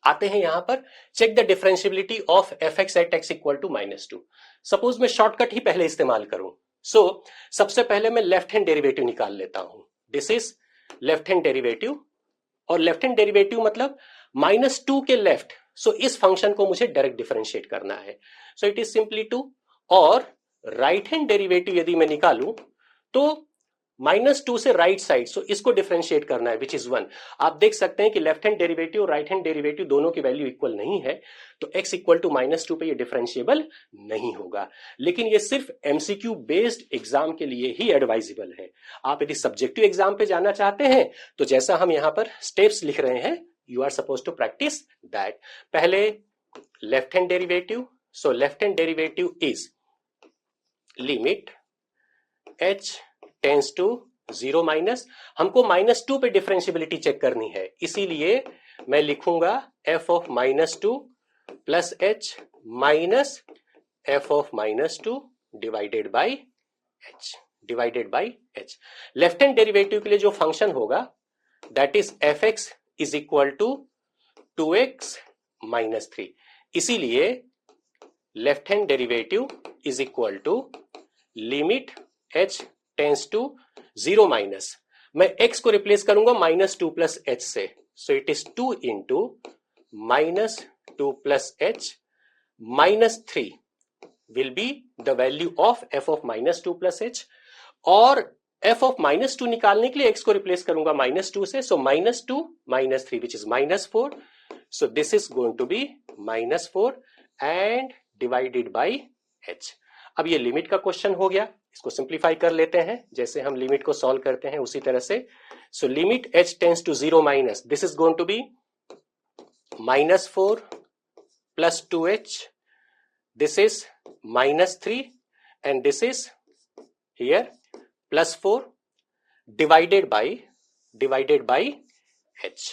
आते हैं यहां पर, check the differentiability of fx at x equal to -2. Suppose मैं शॉर्टकट ही पहले इस्तेमाल करूं. सो सबसे पहले मैं लेफ्ट हैंड डेरिवेटिव निकाल लेता हूं. This is left hand derivative, और लेफ्ट हैंड डेरिवेटिव मतलब -2 के लेफ्ट. सो इस फंक्शन को मुझे डायरेक्ट डिफरेंशिएट करना है. So it is simply 2. और राइट हैंड डेरिवेटिव यदि मैं निकालूं तो -2 से राइट साइड, सो इसको डिफरेंशिएट करना है विच इज 1. आप देख सकते हैं कि लेफ्ट हैंड डेरिवेटिव और राइट हैंड डेरिवेटिव दोनों की वैल्यू इक्वल नहीं है, तो x इक्वल टू -2 पे ये डिफरेंशिएबल नहीं होगा. लेकिन ये सिर्फ एमसीक्यू बेस्ड एग्जाम के लिए ही एडवाइजेबल है. आप यदि सब्जेक्टिव एग्जाम पे जाना चाहते हैं तो जैसा हम यहां पर स्टेप्स लिख रहे हैं, you are suppose to practice that. पहले left hand derivative. So left hand derivative is limit h tends to 0 minus. हमको -2 पे डिफरेंशिएबिलिटी चेक करनी है, इसीलिए मैं लिखूंगा f of -2 plus h minus f of -2 divided by h. Left hand derivative के लिए जो फंक्शन होगा that is fx is equal to 2x minus 3. इसीलिए left hand derivative is equal to limit h tends to 0 minus, मैं x को replace करूंगा -2 plus h से. So it is 2 into -2 plus h -3 will be the value of f of -2 plus h. और f of -2 निकालने के लिए x को replace करूंगा -2 से. So -2 -3 which is -4. So this is going to be -4 and divided by h. अब ये limit का क्वेश्चन हो गया, इसको सिंप्लीफाई कर लेते हैं, जैसे हम लिमिट को सॉल्व करते हैं उसी तरह से. So limit h tends to 0 minus, this is going to be -4 plus 2h, this is -3 and this is here +4 divided by h.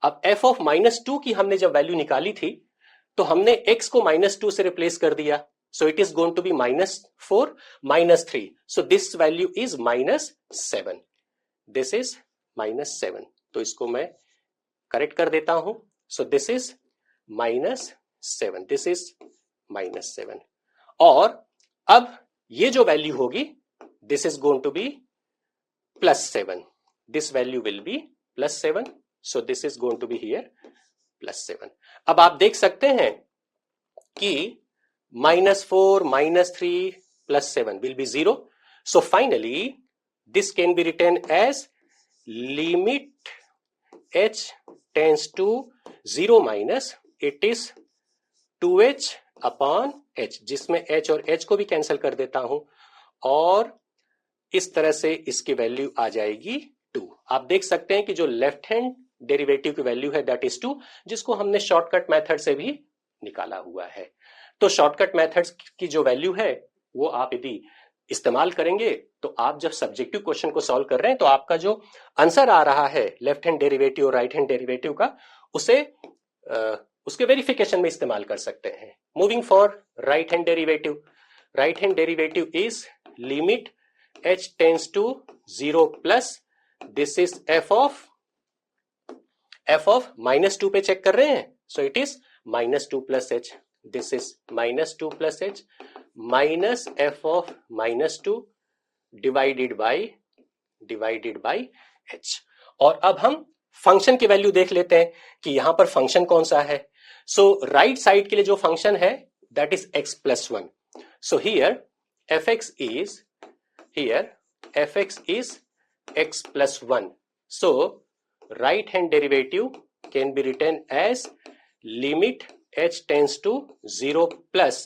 अब f of -2 की हमने जब वैल्यू निकाली थी तो हमने x को -2 से रिप्लेस कर दिया, so it is going to be -4 -3, so this value is -7, this is -7. तो इसको मैं करेक्ट कर देता हूं, so this is -7, this is -7. और अब ये जो वैल्यू होगी, this is going to be +7, this value will be +7, so this is going to be here +7. अब आप देख सकते हैं कि -4 -3 +7 will be 0, so finally this can be written as limit h tends to 0 minus, it is 2h upon h, जिसमें h और h को भी कैंसिल कर देता हूं और इस तरह से इसकी वैल्यू आ जाएगी 2. आप देख सकते हैं कि जो लेफ्ट हैंड डेरिवेटिव की वैल्यू है दैट इज 2, जिसको हमने शॉर्टकट मेथड से भी निकाला हुआ है. तो शॉर्टकट मेथड की जो वैल्यू है वो आप यदि इस्तेमाल करेंगे तो आप जब सब्जेक्टिव क्वेश्चन को सॉल्व कर रहे हैं तो आपका जो आंसर आ रहा है लेफ्ट हैंड डेरिवेटिव और राइट हैंड डेरिवेटिव का, उसे उसके वेरिफिकेशन में इस्तेमाल कर सकते हैं. Moving for right hand derivative, right hand derivative is limit h tends to 0 plus, this is f of -2 पे चेक कर रहे हैं, so it is -2 plus h, this is -2 plus h minus f of -2 divided by h. और अब हम function की value देख लेते हैं कि यहां पर फंक्शन कौन सा है. सो राइट साइड के लिए जो फंक्शन है that is x plus 1. So here fx is x plus 1. So right hand derivative can be written as limit h tends to 0 plus,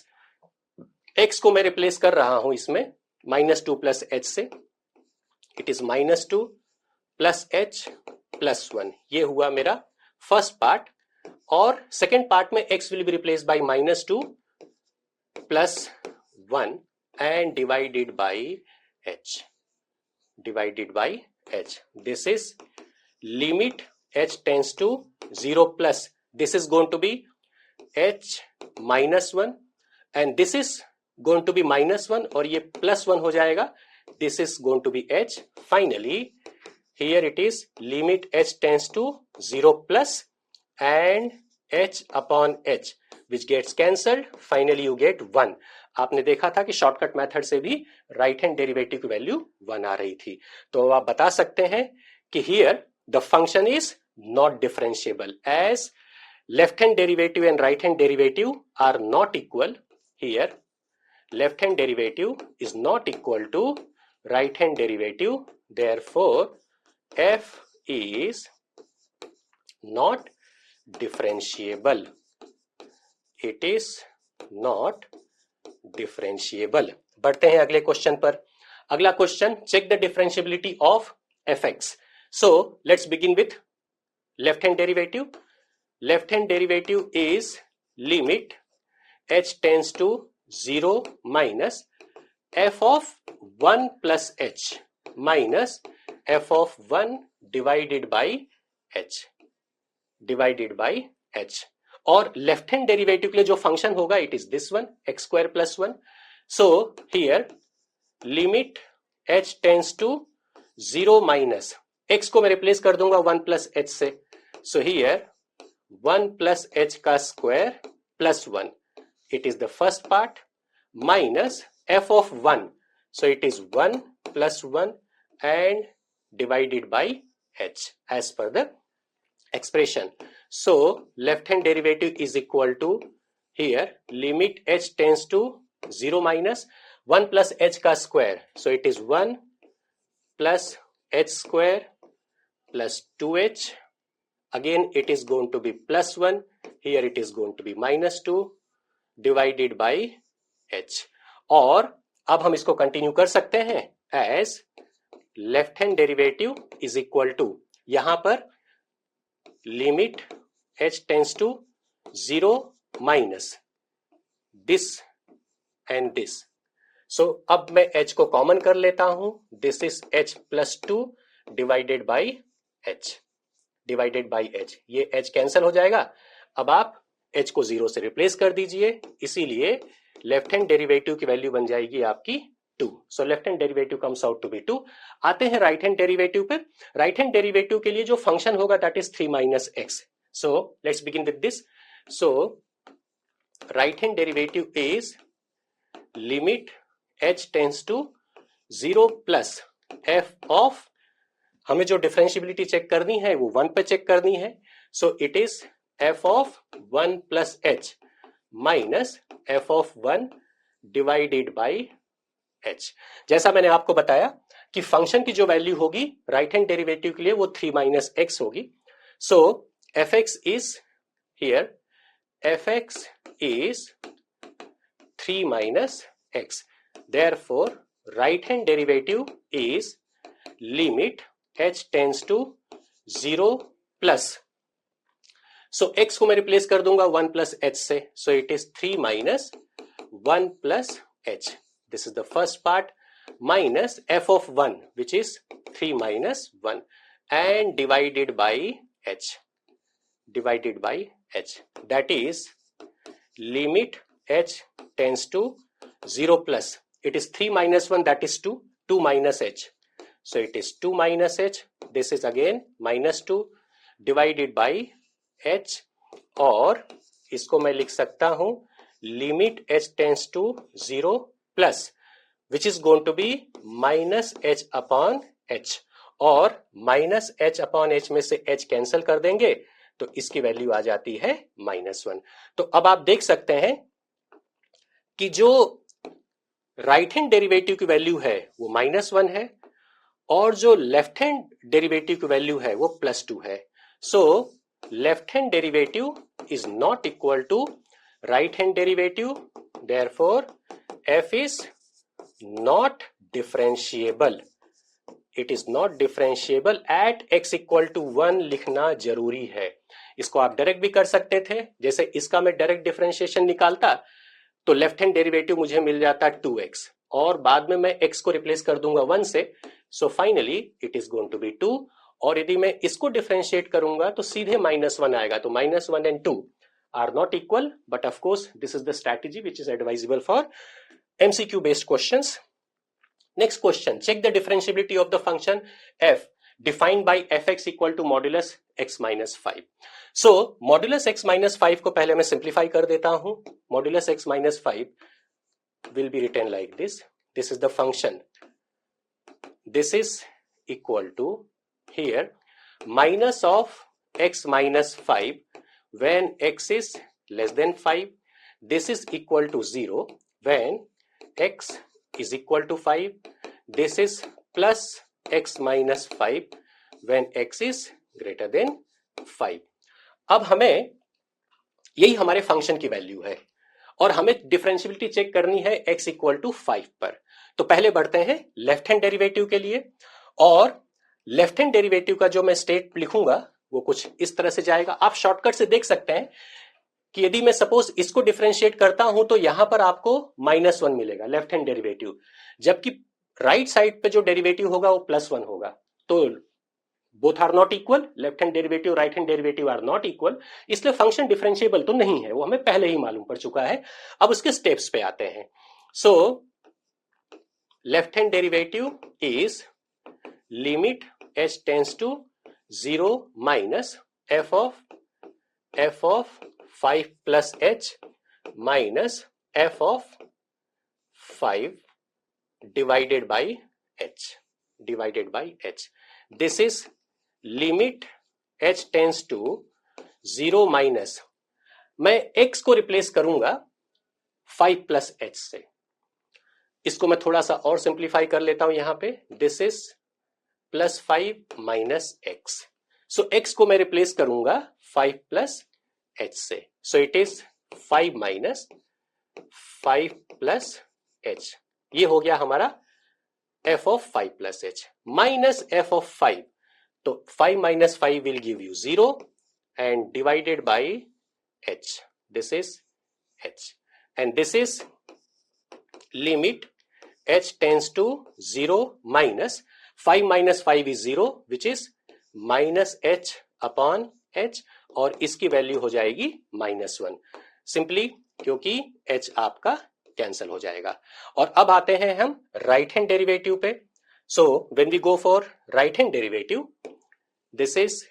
x को मैं रिप्लेस कर रहा हूं इसमें -2 plus h से, it is -2 plus h plus 1. ये हुआ मेरा फर्स्ट पार्ट. और सेकेंड पार्ट में x will be replaced by -2 plus 1 and divided by h. This is limit h tends to 0 plus, this is going to be h minus 1 and this is going to be -1 और ये +1 हो जाएगा, this is going to be h. Finally here it is limit h tends to 0 plus and h upon h which gets cancelled, finally you get 1. आपने देखा था कि shortcut method से भी राइट हैंड डेरिवेटिव की वैल्यू 1 आ रही थी. तो आप बता सकते हैं कि here the function is not differentiable as left hand derivative and right hand derivative are not equal. Here left hand derivative is not equal to right hand derivative, therefore f is not differentiable. It is not differentiable. बढ़ते हैं अगले question पर. अगला question, check the differentiability of fx. So let's begin with left hand derivative. Left hand derivative is limit h tends to 0 minus f of 1 plus h minus f of 1 divided by h. और left hand derivative के लिए जो function होगा it is this one, x square plus 1. So here limit h tends to 0 minus, x को मैं replace कर दूंगा 1 plus h से. सो हियर 1 प्लस h का square plus 1, it is the first part, minus f of 1, so it is 1 plus 1 and divided by h as per the expression. So left hand derivative is equal to here limit h tends to 0 minus 1 plus h का square, so it is 1 plus h square plus 2h, again it is going to be plus 1, here it is going to be minus 2 divided by h. और अब हम इसको continue कर सकते हैं as left hand derivative is equal to, यहां पर limit h tends to 0 minus this and this. So अब मैं h को कॉमन कर लेता हूं, this is h plus 2 divided by h, divided by h, ये h कैंसिल हो जाएगा। अब आप h को 0 से रिप्लेस कर दीजिए, इसीलिए लेफ्ट हैंड डेरिवेटिव की वैल्यू बन जाएगी आपकी 2। So left hand derivative comes out to be 2। आते हैं राइट हैंड डेरिवेटिव पे। राइट हैंड डेरिवेटिव के लिए जो फंक्शन होगा that is 3 minus x. So let's begin with this. So right hand derivative is limit h tends to 0 plus f of, हमें जो differentiability check करनी है वो 1 पे चेक करनी है। So it is f of 1 plus h minus f of 1 divided by h। जैसा मैंने आपको बताया कि फंक्शन की जो वैल्यू होगी राइट हैंड डेरिवेटिव के लिए वो 3 माइनस एक्स होगी। सो fx is here, fx is 3 minus x, therefore right hand derivative is limit h tends to 0 plus, so x को मैं रिप्लेस कर दूंगा 1 plus h से, so it is 3 minus 1 plus h, this is the first part, minus f of 1 which is 3 minus 1 and divided by h, divided by h, that is limit h tends to 0 plus, it is 3 minus 1 that is 2, 2 minus h, so it is 2 minus h, this is again minus 2 divided by h, और इसको मैं लिख सकता हूं limit h tends to 0 plus which is going to be minus h upon h, और minus h upon h में से h cancel कर देंगे तो इसकी वैल्यू आ जाती है -1। तो अब आप देख सकते हैं कि जो राइट हैंड डेरिवेटिव की वैल्यू है वो -1 है और जो लेफ्ट हैंड डेरिवेटिव की वैल्यू है वो +2 है। So left hand derivative is not equal to right hand derivative, therefore f is not differentiable, it is not differentiable at x equal to 1 लिखना जरूरी है। इसको आप डायरेक्ट भी कर सकते थे, जैसे इसका मैं डायरेक्ट डिफरेंशिएशन निकालता तो लेफ्ट हैंड डेरिवेटिव मुझे मिल जाता 2x और बाद में मैं x को रिप्लेस कर दूंगा 1 से, so finally it is going to be 2, और यदि मैं इसको डिफरेंशिएट करूंगा तो सीधे -1 आएगा, तो -1 and 2 are not equal, but of course this is the strategy which is advisable for MCQ based questions. Next question, check the differentiability of the function f defined by fx equal to modulus x minus 5. So modulus x minus 5 को पहले मैं simplify कर देता हूं। Modulus x minus 5 will be written like this. This is the function. This is equal to here minus of x minus 5 when x is less than 5. This is equal to 0 when x is equal to 5. This is plus x minus 5 when x is greater than 5. अब हमें यही हमारे function की value है और हमें differentiability check करनी है x इक्वल टू 5 पर। तो पहले बढ़ते हैं लेफ्ट हैंड डेरिवेटिव के लिए, और लेफ्ट हैंड डेरिवेटिव का जो मैं स्टेट लिखूंगा वो कुछ इस तरह से जाएगा। आप शॉर्टकट से देख सकते हैं कि यदि मैं सपोज इसको डिफरेंशिएट करता हूं तो यहां पर आपको -1 मिलेगा लेफ्ट हैंड डेरिवेटिव, जबकि राइट साइड पे जो डेरिवेटिव होगा वो +1 होगा। तो both are not equal, left hand derivative right hand derivative are not equal, इसलिए फंक्शन डिफरेंशिएबल तो नहीं है, वो हमें पहले ही मालूम पड़ चुका है। अब उसके स्टेप्स पे आते हैं। So left hand derivative is limit h tends to 0 minus f of 5 plus h minus f of 5 divided by h, divided by h. This is limit h tends to 0 minus, मैं x को replace करूंगा 5 plus h से, इसको मैं थोड़ा सा और simplify कर लेता हूं यहां पे, this is +5 minus x, so x को मैं रिप्लेस करूंगा 5 plus h से, so it is 5 minus 5 plus h, ये हो गया हमारा f of 5 plus h minus f of 5. तो 5 minus 5 will give you 0 and divided by h. This is h. And this is limit h tends to 0 minus 5 minus 5 is 0 which is minus h upon h और इसकी value हो जाएगी -1 simply क्योंकि h आपका cancel हो जाएगा। और अब आते हैं हम राइट हैंड डेरिवेटिव पे। So when we go for right hand derivative, this is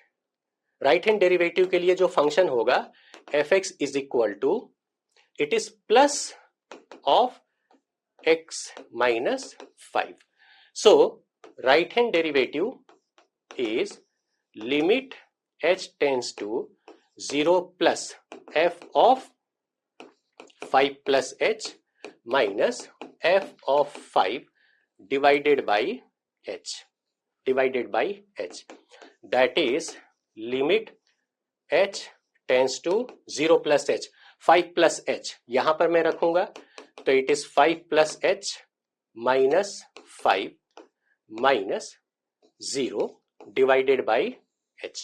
right hand derivative के लिए जो फंक्शन होगा fx is equal to, it is plus of x minus 5। So right hand derivative is limit h tends to 0 plus f of 5 plus h minus f of 5 divided by h, that is limit h tends to 0 plus h, 5 plus h यहां पर मैं रखूंगा तो it is 5 plus h minus 5 minus 0 divided by h,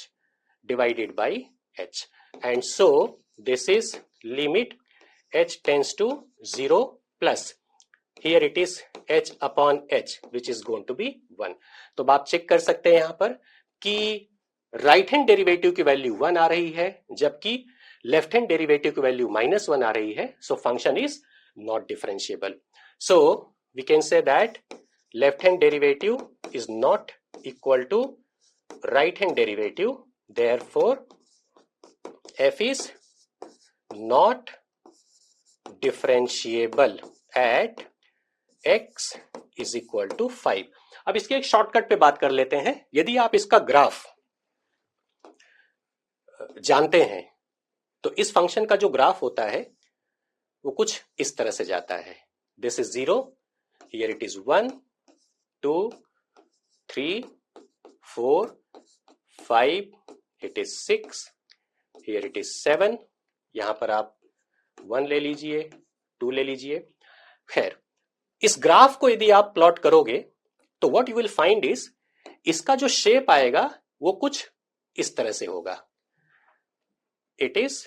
and so this is limit h tends to 0 plus, here it is h upon h which is going to be 1। तो आप check कर सकते हैं यहां पर कि राइट हैंड डेरिवेटिव की value 1 आ रही है जबकि लेफ्ट हैंड डेरिवेटिव की वैल्यू -1 आ रही है। So function is not differentiable. So we can say that left hand derivative is not equal to right hand derivative, therefore f is not differentiable at x is equal to 5। अब इसके एक shortcut पे बात कर लेते हैं। यदि आप इसका ग्राफ जानते हैं तो इस फंक्शन का जो ग्राफ होता है वो कुछ इस तरह से जाता है। This is 0, here it is 1 2 3 4 5, it is 6, here it is 7, यहां पर आप 1 ले लीजिए, 2 ले लीजिए। खैर, इस ग्राफ को यदि आप प्लॉट करोगे तो what you will find is इसका जो शेप आएगा वो कुछ इस तरह से होगा। It is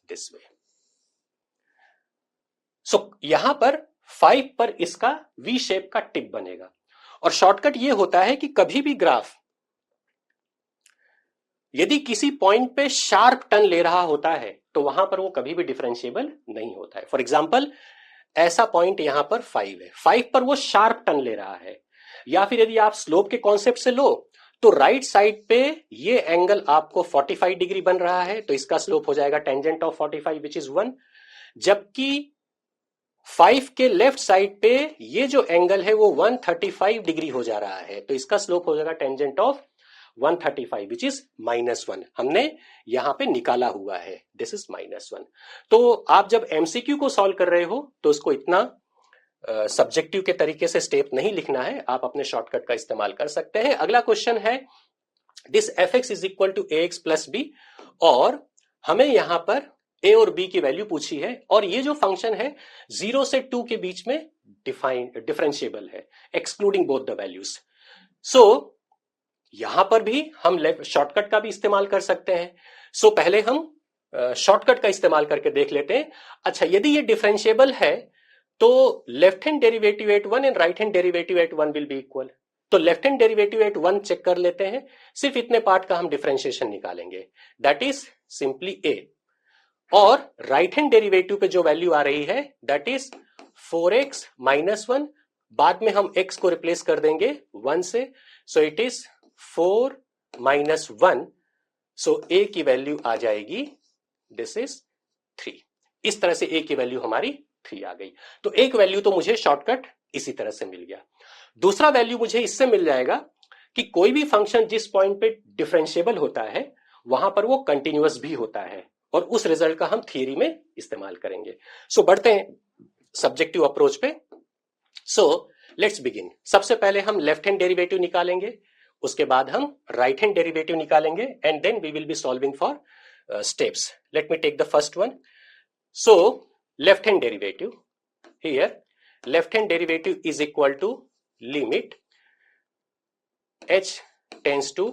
this way. So यहां पर 5 पर इसका वी शेप का टिप बनेगा। और शॉर्टकट ये होता है कि कभी भी ग्राफ यदि किसी पॉइंट पे शार्प टर्न ले रहा होता है तो वहां पर वो कभी भी डिफरेंशिएबल नहीं होता है। फॉर एग्जाम्पल, ऐसा पॉइंट यहां पर 5 है, 5 पर वो शार्प टर्न ले रहा है। या फिर यदि आप स्लोप के कॉन्सेप्ट से लो तो राइट साइड पे ये एंगल आपको 45 डिग्री बन रहा है तो इसका स्लोप हो जाएगा टेंजेंट ऑफ 45 विच इज 1, जबकि 5 के लेफ्ट साइड पे ये जो एंगल है वो 135 डिग्री हो जा रहा है तो इसका स्लोप हो जाएगा टेंजेंट ऑफ 135 विच इज -1। हमने यहां पे निकाला हुआ है, दिस इज -1। तो आप जब एमसीक्यू को सॉल्व कर रहे हो तो उसको इतना सब्जेक्टिव के तरीके से स्टेप नहीं लिखना है, आप अपने शॉर्टकट का इस्तेमाल कर सकते हैं। अगला क्वेश्चन है this fx is equal to ax plus b, और हमें यहां पर a और b की वैल्यू पूछी है और ये जो फंक्शन है 0 से 2 के बीच में डिफरेंशिएबल है, एक्सक्लूडिंग बोथ द वैल्यूज। सो यहां पर भी हम शॉर्टकट का भी इस्तेमाल कर सकते हैं। सो पहले हम शॉर्टकट का इस्तेमाल करके देख लेते हैं। अच्छा, यदि ये डिफरेंशिएबल है तो left hand derivative at 1 and right hand derivative at 1 will be equal. तो left hand derivative at 1 check कर लेते हैं, सिर्फ इतने पार्ट का हम डिफरेंशिएशन निकालेंगे, दैट इज सिंपली a। और राइट हैंड डेरिवेटिव पे जो वैल्यू आ रही है दैट इज 4x माइनस 1, बाद में हम x को रिप्लेस कर देंगे 1 से, so it is 4 minus 1, so a की वैल्यू आ जाएगी दिस इज 3। इस तरह से a की वैल्यू हमारी 3 आ गई। तो एक वैल्यू तो मुझे शॉर्टकट इसी तरह से मिल गया। दूसरा वैल्यू मुझे इससे मिल जाएगा कि कोई भी फंक्शन जिस पॉइंट पे डिफरेंशिएबल होता है वहां पर वो कंटिन्यूअस भी होता है, और उस रिजल्ट का हम थियरी में इस्तेमाल करेंगे। सो बढ़ते हैं सब्जेक्टिव अप्रोच पे। सो लेट्स बिगिन। सबसे पहले हम लेफ्ट हैंड डेरिवेटिव निकालेंगे, उसके बाद हम राइट हैंड डेरिवेटिव निकालेंगे and then we will be solving for steps. Let me take the first one. So left hand derivative, here left hand derivative is equal to limit h tends to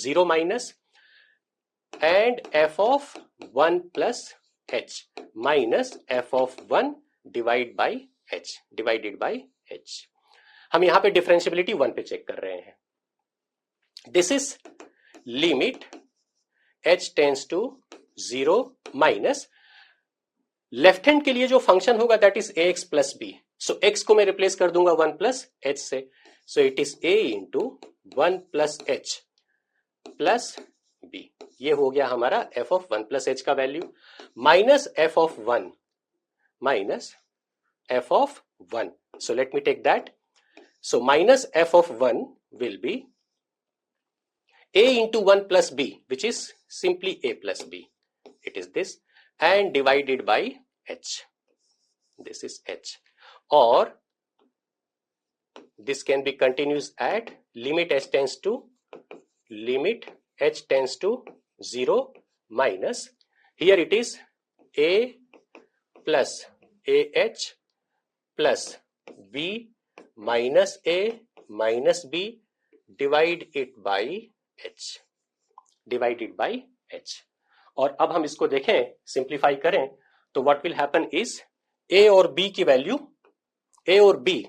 0 minus and f of 1 plus h minus f of 1 divided by h. हम यहां पे differentiability 1 पे check कर रहे हैं. This is limit h tends to 0 minus left hand के लिए जो फंक्शन होगा that is ax plus b. सो x को मैं रिप्लेस कर दूंगा 1 प्लस h से. So it is a into 1 plus h plus b. ये हो गया हमारा f ऑफ 1 प्लस h का value minus f of 1 minus f of 1. So let me take that. So minus f of 1 will be a into 1 plus b, which is simply a plus b. It is this and divided by h. This is h. Or this can be continuous at limit h tends to 0 minus, here it is a plus ah plus b minus a minus b divide it by h. और अब हम इसको देखें, simplify करें तो what will happen is a और b की वैल्यू, a और b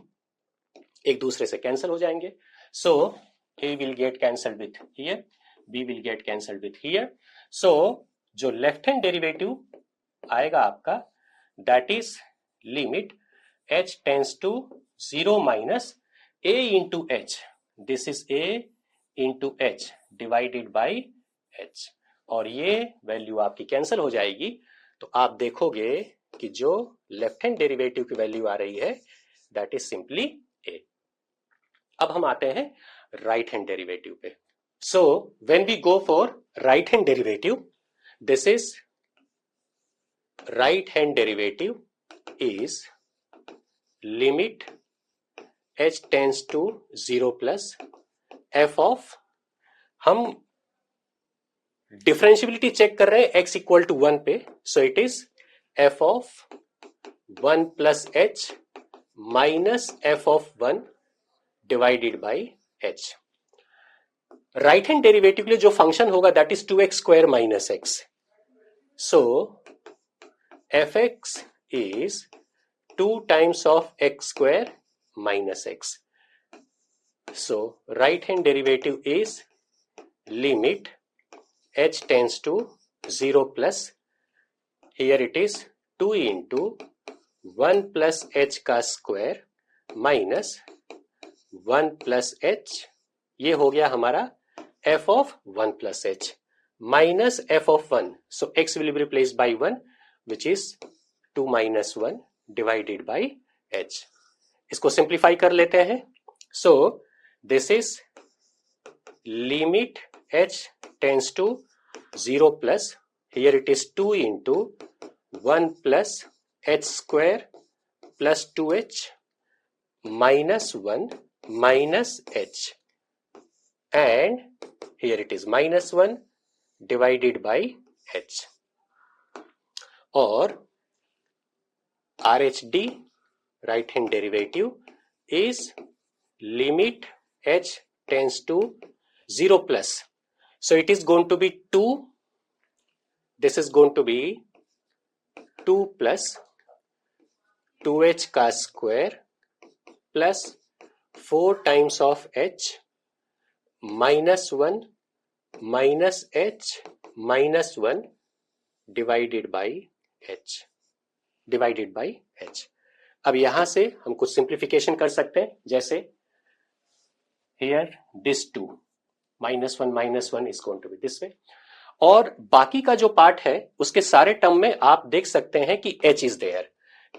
एक दूसरे से कैंसिल हो जाएंगे. So a will get cancelled with here, b will get cancelled with here. So जो लेफ्ट हैंड डेरिवेटिव आएगा आपका that is limit h tends to 0 minus a into h. This is a into h divided by h. और ये value आपकी cancel हो जाएगी. तो आप देखोगे कि जो लेफ्ट हैंड डेरिवेटिव की वैल्यू आ रही है दैट इज सिंपली a. अब हम आते हैं राइट हैंड डेरिवेटिव पे. So when we go for right hand derivative, this is right hand derivative is limit h tends to 0 plus f of, हम डिफरेंशियबिलिटी चेक कर रहे हैं x इक्वल टू 1 पे. So it is f of 1 plus h minus f of 1 divided by h. Right hand derivative के लिए जो function होगा that is 2x square minus x. So fx is 2 times of x square minus x. So right hand derivative is limit h tends to 0 plus, here it is 2 into 1 plus h का square minus 1 plus h. ये हो गया हमारा f of 1 plus h minus f of 1. So x will be replaced by 1 which is 2 minus 1 divided by h. इसको simplify कर लेते हैं. So this is limit h tends to 0 plus, here it is 2 into 1 plus h square plus 2h minus 1 minus h, and here it is minus 1 divided by h. और RHD right hand derivative is limit h tends to 0 plus. So it is going to be 2, this is going to be 2 plus 2h का square plus 4 times of h minus 1 minus h minus 1 divided by h. अब यहां से हम कुछ simplification कर सकते हैं, जैसे here this 2 minus 1 is going to be this way. और बाकी का जो पार्ट है उसके सारे टर्म में आप देख सकते हैं कि h is there,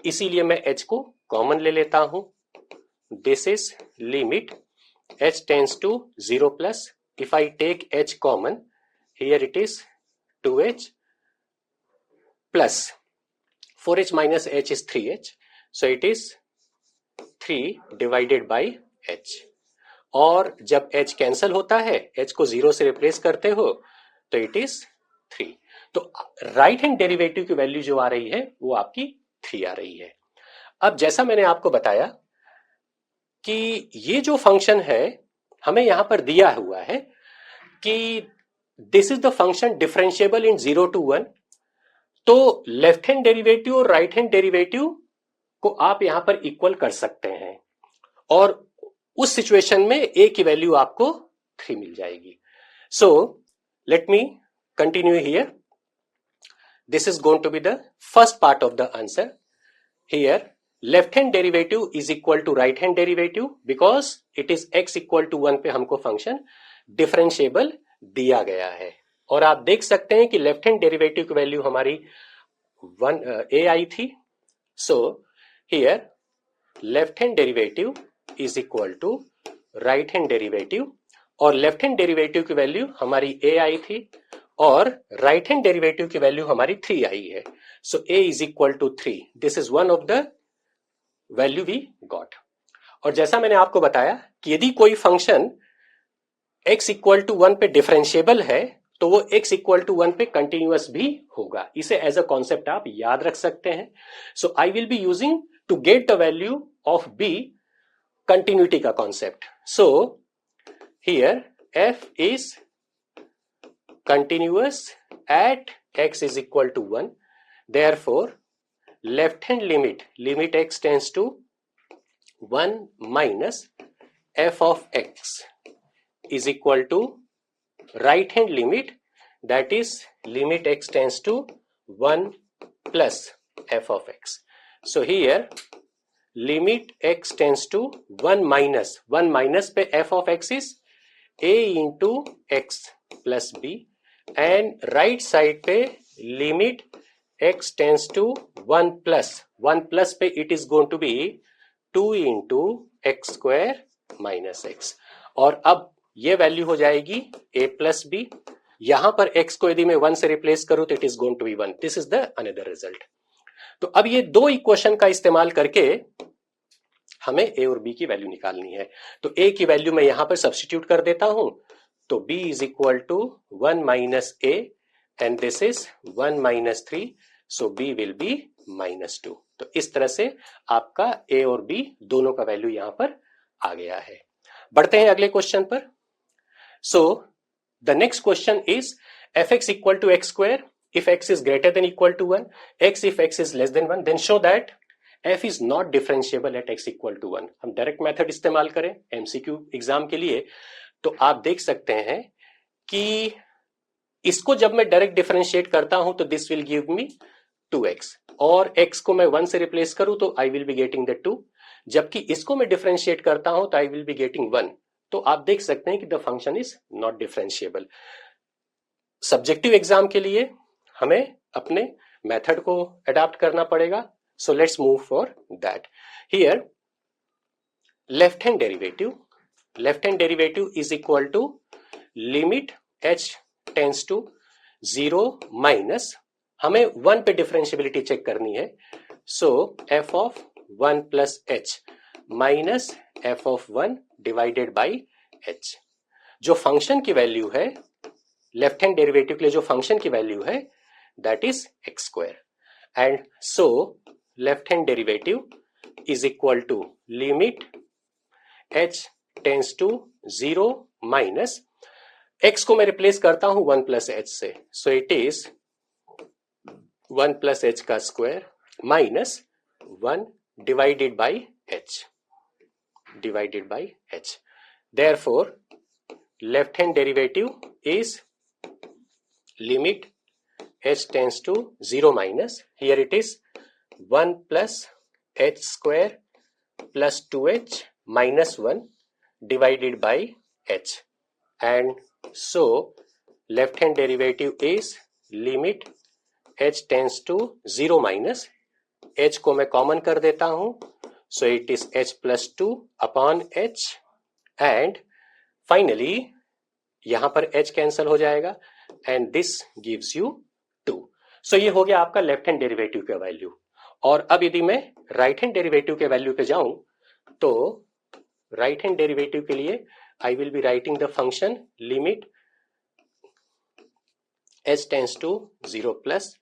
इसीलिए मैं h को कॉमन ले लेता हूं. This is limit h tends to 0 plus. If I take h common, here it is 2h plus 4h minus h is 3h. So it is 3 divided by h. और जब h cancel होता है, h को 0 से replace करते हो तो it is 3. तो राइट हैंड डेरिवेटिव की वैल्यू जो आ रही है वो आपकी 3 आ रही है. अब जैसा मैंने आपको बताया कि ये जो फंक्शन है हमें यहां पर दिया हुआ है कि this is the function differentiable in 0 to 1, तो लेफ्ट हैंड डेरिवेटिव और राइट हैंड डेरिवेटिव को आप यहां पर इक्वल कर सकते हैं और उस सिचुएशन में a की वैल्यू आपको 3 मिल जाएगी. सो let me continue here. This is going to be the first part of the answer. Here left hand derivative is equal to right hand derivative because it is x equal to 1 पे हमको function differentiable दिया गया है और आप देख सकते हैं कि लेफ्ट हैंड डेरिवेटिव की वैल्यू हमारी 1 a आई थी. So here left hand derivative is equal to right hand derivative और लेफ्ट हैंड डेरिवेटिव की वैल्यू हमारी a आई थी और राइट हैंड डेरिवेटिव की वैल्यू हमारी 3 आई है. So a is equal to 3. This is one of the value we got. और जैसा मैंने आपको बताया कि यदि कोई फंक्शन x इक्वल टू 1 पे डिफरेंशिएबल है तो वो x इक्वल टू 1 पे कंटिन्यूअस भी होगा. इसे एज अ कॉन्सेप्ट आप याद रख सकते हैं. So I will be using to get the value of b continuity का concept. So here f is continuous at x is equal to 1. Therefore, left hand limit x tends to 1 minus f of x is equal to right hand limit, that is limit x tends to 1 plus f of x. So here limit x tends to 1 minus पे f of x is a into x plus b and right side पे limit x tends to 1 plus पे it is going to be 2 into x square minus x. और अब ये value हो जाएगी a plus b. यहां पर x को यदि मैं 1 से रिप्लेस करूं तो it is going to be 1. This is the another result. तो अब ये दो इक्वेशन का इस्तेमाल करके हमें a और b की वैल्यू निकालनी है. तो a की वैल्यू मैं यहां पर सब्स्टिट्यूट कर देता हूं. तो b is equal to 1 minus a and this is 1 minus 3. So b will be minus 2. तो इस तरह से आपका a और b दोनों का वैल्यू यहां पर आ गया है. बढ़ते हैं अगले क्वेश्चन पर. So the next question is fx equal to x square if x is greater than equal to 1, x if x is less than 1, then show that f is not differentiable at x equal to 1. हम direct method इस्तेमाल करें MCQ exam के लिए तो आप देख सकते हैं कि इसको जब मैं डायरेक्ट डिफरेंशिएट करता हूं तो this will give me 2x और x को मैं 1 से रिप्लेस करूं तो I will be getting the 2. जबकि इसको मैं डिफरेंशिएट करता हूं तो आई विल बी गेटिंग 1. तो आप देख सकते हैं कि the function is not differentiable. Subjective exam के लिए हमें अपने मेथड को अडॉप्ट करना पड़ेगा. So let's move for that. Here left hand derivative is equal to limit h tends to 0 minus हमें 1 पे डिफरेंशियबिलिटी चेक करनी है. सो f of 1 plus h minus f of 1 divided by h. जो function की value है left hand derivative के लिए जो फंक्शन की वैल्यू है that is x square. And so left hand derivative is equal to limit h tends to 0 minus x को मैं रिप्लेस करता हूं 1 plus h से. So it is 1 plus h का square minus 1 divided by h. Therefore left hand derivative is limit h tends to 0 minus, here it is 1 plus h square plus 2h minus 1 divided by h. And so left hand derivative is limit h tends to 0 minus, h को मैं common कर देता हूं. So it is h plus 2 upon h and finally यहां पर h cancel हो जाएगा and this gives you 2. सो ये हो गया आपका लेफ्ट हैंड डेरिवेटिव का वैल्यू. और अब यदि मैं राइट हैंड डेरिवेटिव के वैल्यू पे जाऊं तो राइट हैंड डेरिवेटिव के लिए I will be writing the function limit h tends to 0 plus.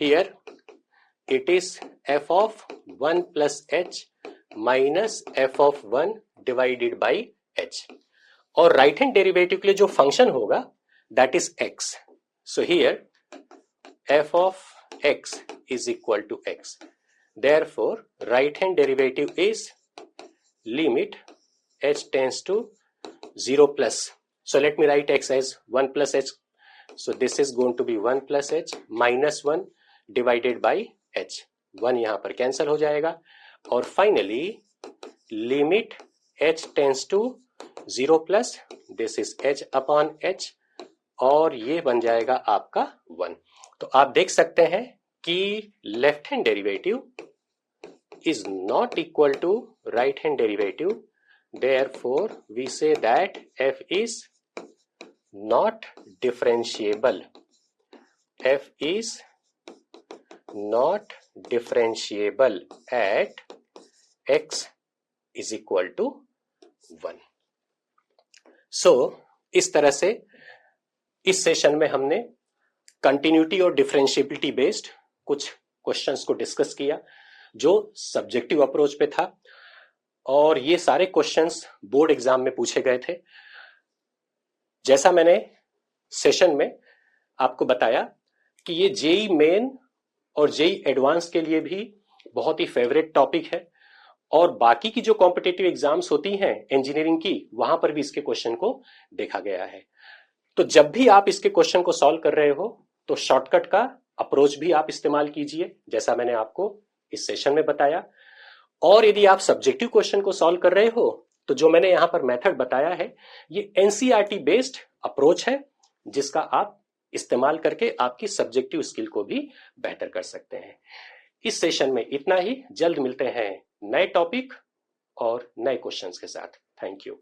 Here it is f of 1 plus h minus f of 1 divided by h। और right hand derivative के लिए जो function होगा that is x। So here f of x is equal to x. Therefore, right hand derivative is limit h tends to 0 plus. So let me write x as 1 plus h. So this is going to be 1 plus h minus 1 divided by h. 1 यहां पर cancel हो जाएगा और finally limit h tends to 0 plus this is h upon h और ये बन जाएगा आपका 1। तो आप देख सकते हैं कि left hand derivative is not equal to right hand derivative, therefore we say that f is not differentiable. f is not differentiable at x is equal to 1. So इस तरह से इस सेशन में हमने कंटिन्यूटी और डिफरेंशिएबिलिटी बेस्ड कुछ questions को discuss किया जो सब्जेक्टिव अप्रोच पे था और ये सारे क्वेश्चंस बोर्ड एग्जाम में पूछे गए थे। जैसा मैंने सेशन में आपको बताया कि ये जेई मेन और जेई एडवांस के लिए भी बहुत ही फेवरेट टॉपिक है और बाकी की जो कॉम्पिटिटिव एग्जाम्स होती हैं इंजीनियरिंग की वहां पर भी इसके क्वेश्चन को देखा गया है। तो जब भी आप इसके क्वेश्चन को सॉल्व कर रहे हो तो शॉर्टकट का अप्रोच भी आप इस्तेमाल कीजिए जैसा मैंने आपको इस सेशन में बताया। और यदि आप सब्जेक्टिव क्वेश्चन को सॉल्व कर रहे हो तो जो मैंने यहां पर मेथड बताया है ये एनसीईआरटी बेस्ड अप्रोच है जिसका आप इस्तेमाल करके आपकी सब्जेक्टिव स्किल को भी बेहतर कर सकते हैं। इस सेशन में इतना ही। जल्द मिलते हैं नए टॉपिक और नए क्वेश्चंस के साथ। Thank you.